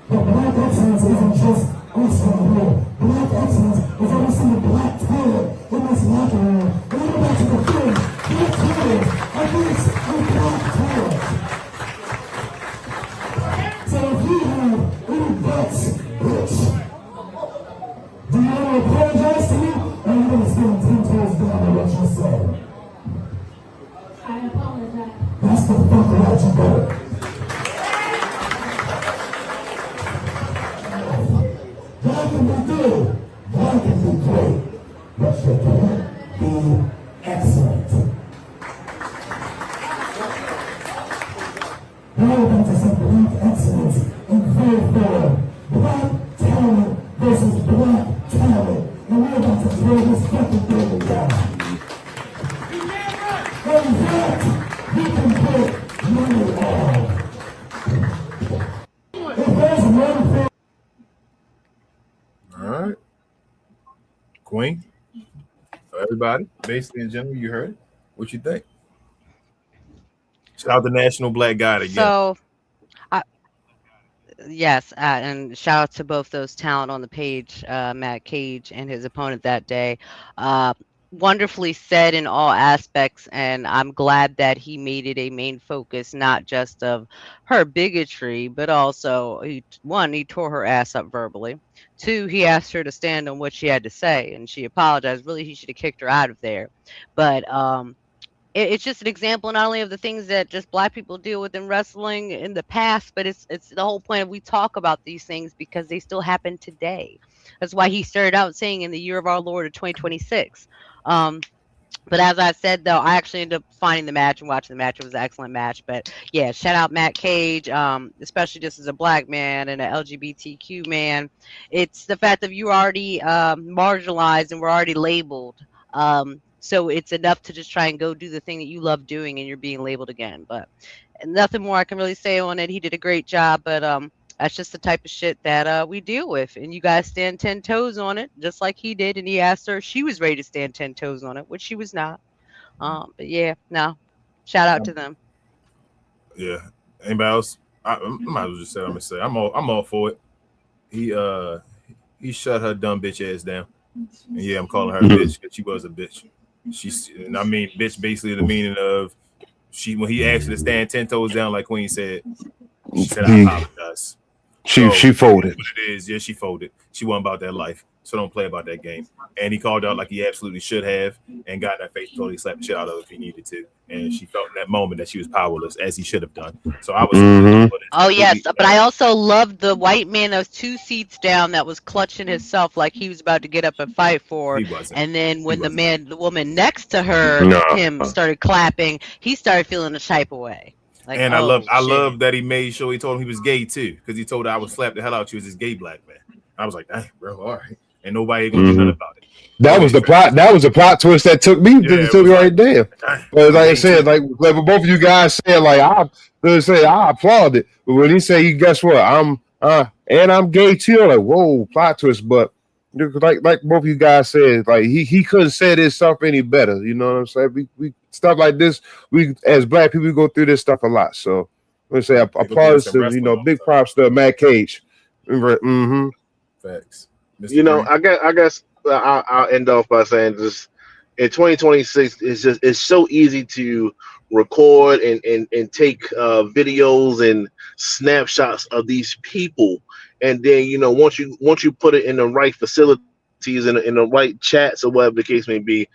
But black excellence isn't just us right here. Black excellence is every single black toilet in this locker room. And I'm about to defend black toilets against a black toilet. So if you have any guts, bitch, do you want to apologize to me? Or are you going to stand 10 toes down on what you said? I apologize. That's the fuck right you better. be excellent. Now we're about to some black excellence in full form. Black talent versus black talent. And we're about to throw this fucking thing down. And that we can put money on. If there's one thing. All right. Queen. So everybody, basically in general, you heard it. What you think? Shout out the National Black Guide again. So, yes, and shout out to both those talent on the page, Matt Cage and his opponent that day. Wonderfully said in all aspects, and I'm glad that he made it a main focus, not just of her bigotry, but also, he tore her ass up verbally. 2, he asked her to stand on what she had to say, and she apologized. Really, he should have kicked her out of there. But it's just an example not only of the things that just black people deal with in wrestling in the past, but it's the whole point of we talk about these things because they still happen today. That's why he started out saying in the year of our Lord of 2026. But as I said, though, I actually ended up finding the match and watching the match. It was an excellent match. But yeah, shout out Matt Cage, especially just as a black man and an LGBTQ man. It's the fact that you're already marginalized and we're already labeled. So it's enough to just try and go do the thing that you love doing and you're being labeled again. But nothing more I can really say on it. He did a great job, but that's just the type of shit that we deal with. And you guys stand 10 toes on it, just like he did. And he asked her if she was ready to stand 10 toes on it, which she was not. But yeah, no, shout out to them. Yeah. Anybody else? I might as well just say what I'm gonna say. I'm all for it. He shut her dumb bitch ass down. And yeah, I'm calling her a bitch because she was a bitch. And I mean bitch basically the meaning of when he asked her to stand 10 toes down, like Queen said, she said I apologize. She folded. What it is, yeah, she folded. She wasn't about that life, so don't play about that game. And he called out like he absolutely should have, and got in her face, totally slapped the shit out of her if he needed to. And she felt in that moment that she was powerless, as he should have done. So I was. Oh yes, but I also loved the white man that was 2 seats down that was clutching himself like he was about to get up and fight for. And then when the woman next to him started clapping, he started feeling a type of way. Like, and I love that he made sure he told him he was gay too, because he told her I would slap the hell out you as this gay black man. I was like, dang, bro, all right. And nobody gonna do nothing about it. That was the plot. That was a plot twist that took me right there. But like I said, like both of you guys said, like I applaud it. But when he said, guess what? I'm gay too. I'm like, whoa, plot twist. But like both of you guys said, like he couldn't say this stuff any better. You know what I'm saying? We stuff like this. We as black people we go through this stuff a lot. So let's say applause to big props to Matt Cage. Facts. Mr. I guess I'll end off by saying just in 2026, it's so easy to record and take videos and snapshots of these people, and then once you put it in the right facilities in the right chats or whatever the case may be,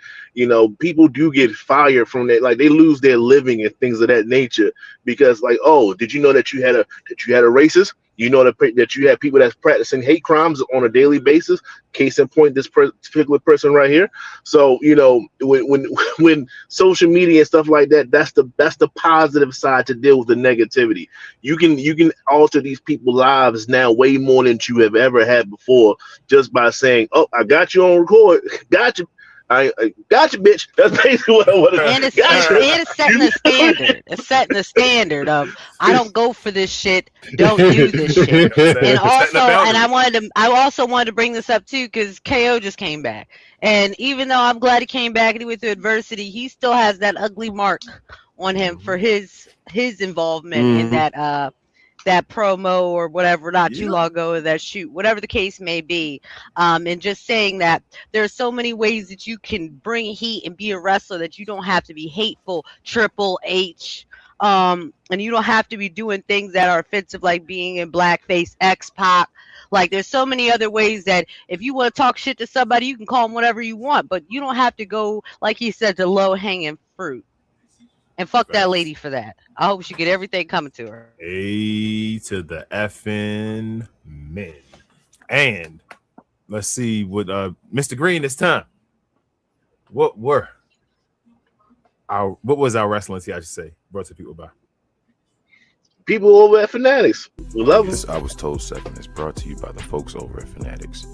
people do get fired from that. Like they lose their living and things of that nature because, like, oh, did you know that you had a racist? You know that you have people that's practicing hate crimes on a daily basis. Case in point, this particular person right here. So when social media and stuff like that, that's the positive side to deal with the negativity. You can alter these people's lives now way more than you have ever had before just by saying, "Oh, I got you on record, got you." I got you, bitch. That's basically what it is. And it's setting the standard. It's setting the standard of I don't go for this shit. Don't do this shit. And I also wanted to bring this up too because KO just came back. And even though I'm glad he came back and he went through adversity, he still has that ugly mark on him for his involvement in that promo or whatever not too long ago, that shoot, whatever the case may be. And just saying that there are so many ways that you can bring heat and be a wrestler that you don't have to be hateful, Triple H, and you don't have to be doing things that are offensive like being in blackface, X-Pac. Like there's so many other ways that if you want to talk shit to somebody, you can call them whatever you want, but you don't have to go, like he said, to low-hanging fruit. And fuck that lady for that. I hope she get everything coming to her. A to the effing men. And let's see what Mr. Green this time. what was our wrestling tea, I should say, brought to people by? People over at Fanatics. We love them. This I Was Told segment is brought to you by the folks over at Fanatics.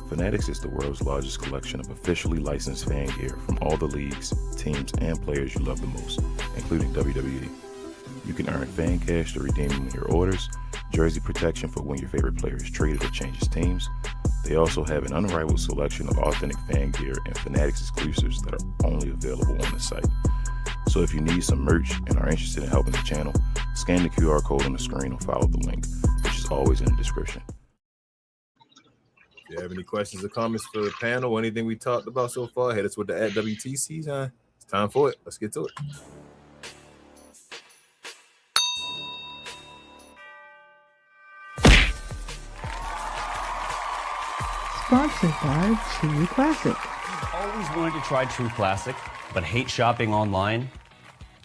Fanatics is the world's largest collection of officially licensed fan gear from all the leagues, teams, and players you love the most, including WWE. You can earn fan cash to redeem your orders, jersey protection for when your favorite player is traded or changes teams. They also have an unrivaled selection of authentic fan gear and Fanatics exclusives that are only available on the site. So if you need some merch and are interested in helping the channel, scan the QR code on the screen or follow the link, which is always in the description. If you have any questions or comments for the panel or anything we talked about so far, hit us with the @WTCs. It's time for it. Let's get to it. Sponsored by True Classic. Always wanted to try True Classic, but hate shopping online?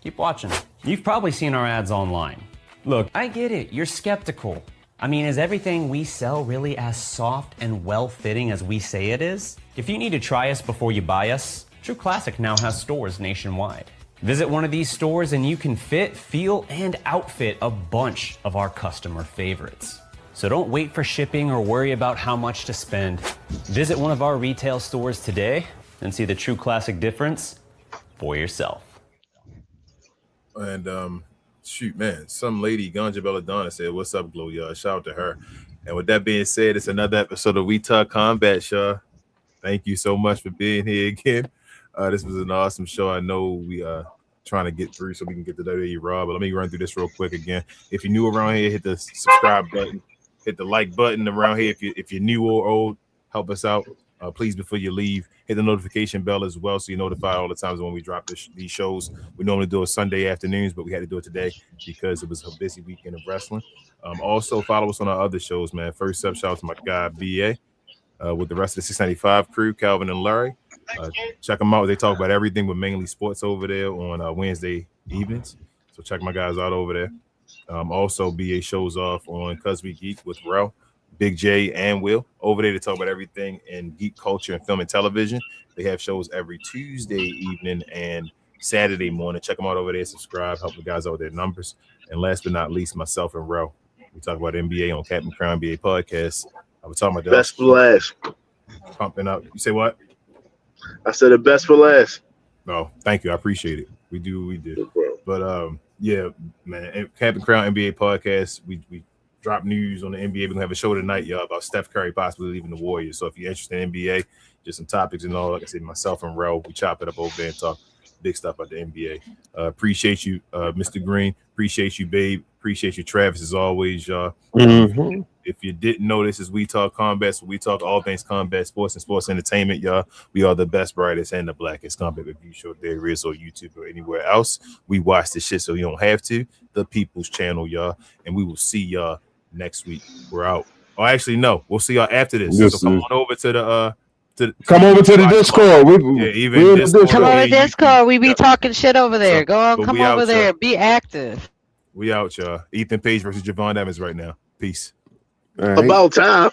Keep watching. You've probably seen our ads online. Look, I get it, you're skeptical. I mean, is everything we sell really as soft and well-fitting as we say it is? If you need to try us before you buy us, True Classic now has stores nationwide. Visit one of these stores and you can fit, feel, and outfit a bunch of our customer favorites. So don't wait for shipping or worry about how much to spend. Visit one of our retail stores today and see the True Classic difference for yourself. And shoot, man, some lady, Ganja Belladonna, said, "What's up, Glow, y'all?" Shout out to her. And with that being said, it's another episode of We Talk Combat, y'all. Thank you so much for being here again. This was an awesome show. I know we trying to get through so we can get to WWE Raw, but let me run through this real quick again. If you're new around here, hit the subscribe button, hit the like button around here. If you're new or old, help us out. Please, before you leave, hit the notification bell as well so you're notified all the times when we drop these shows. We normally do it Sunday afternoons, but we had to do it today because it was a busy weekend of wrestling. Also, follow us on our other shows, man. First up, shout out to my guy, BA, with the rest of the 695 crew, Calvin and Larry. Check them out. They talk about everything but mainly sports over there on Wednesday evenings. So check my guys out over there. Also, BA shows off on Cuz We Geek with Rel, Big J, and Will over there to talk about everything in geek culture and film and television. They have shows every Tuesday evening and Saturday morning. Check them out over there. Subscribe. Help the guys out with their numbers. And last but not least, myself and Rel. We talk about NBA on Captain Crown NBA podcast. I was talking about the Best for last. Pumping up. You say what? I said the best for last. Oh, thank you. I appreciate it. We do what we do. But yeah, man. Captain Crown NBA podcast. We drop news on the NBA. We're gonna have a show tonight, y'all, about Steph Curry possibly leaving the Warriors. So if you're interested in NBA, just some topics and all, like I said, myself and Rel, we chop it up over there and talk big stuff about the NBA. Appreciate you, Mr. Green. Appreciate you, babe. Appreciate you, Travis, as always, y'all. Mm-hmm. If you didn't know, this is We Talk Combat, so we talk all things combat sports and sports entertainment, y'all. We are the best, brightest, and the blackest combat review show there is on YouTube or anywhere else. We watch this shit so you don't have to. The People's Channel, y'all. And we will see y'all next week. We're out. Oh, actually, no. We'll see y'all after this. Yes, so come on over to the come over to the Discord. Even Discord. Come over to Yeah, Discord. We be talking shit over there. So, Go on, but come we out, over there. y'all. Be active. We out, y'all. Ethan Page versus Javon Evans right now. Peace. All right. About time.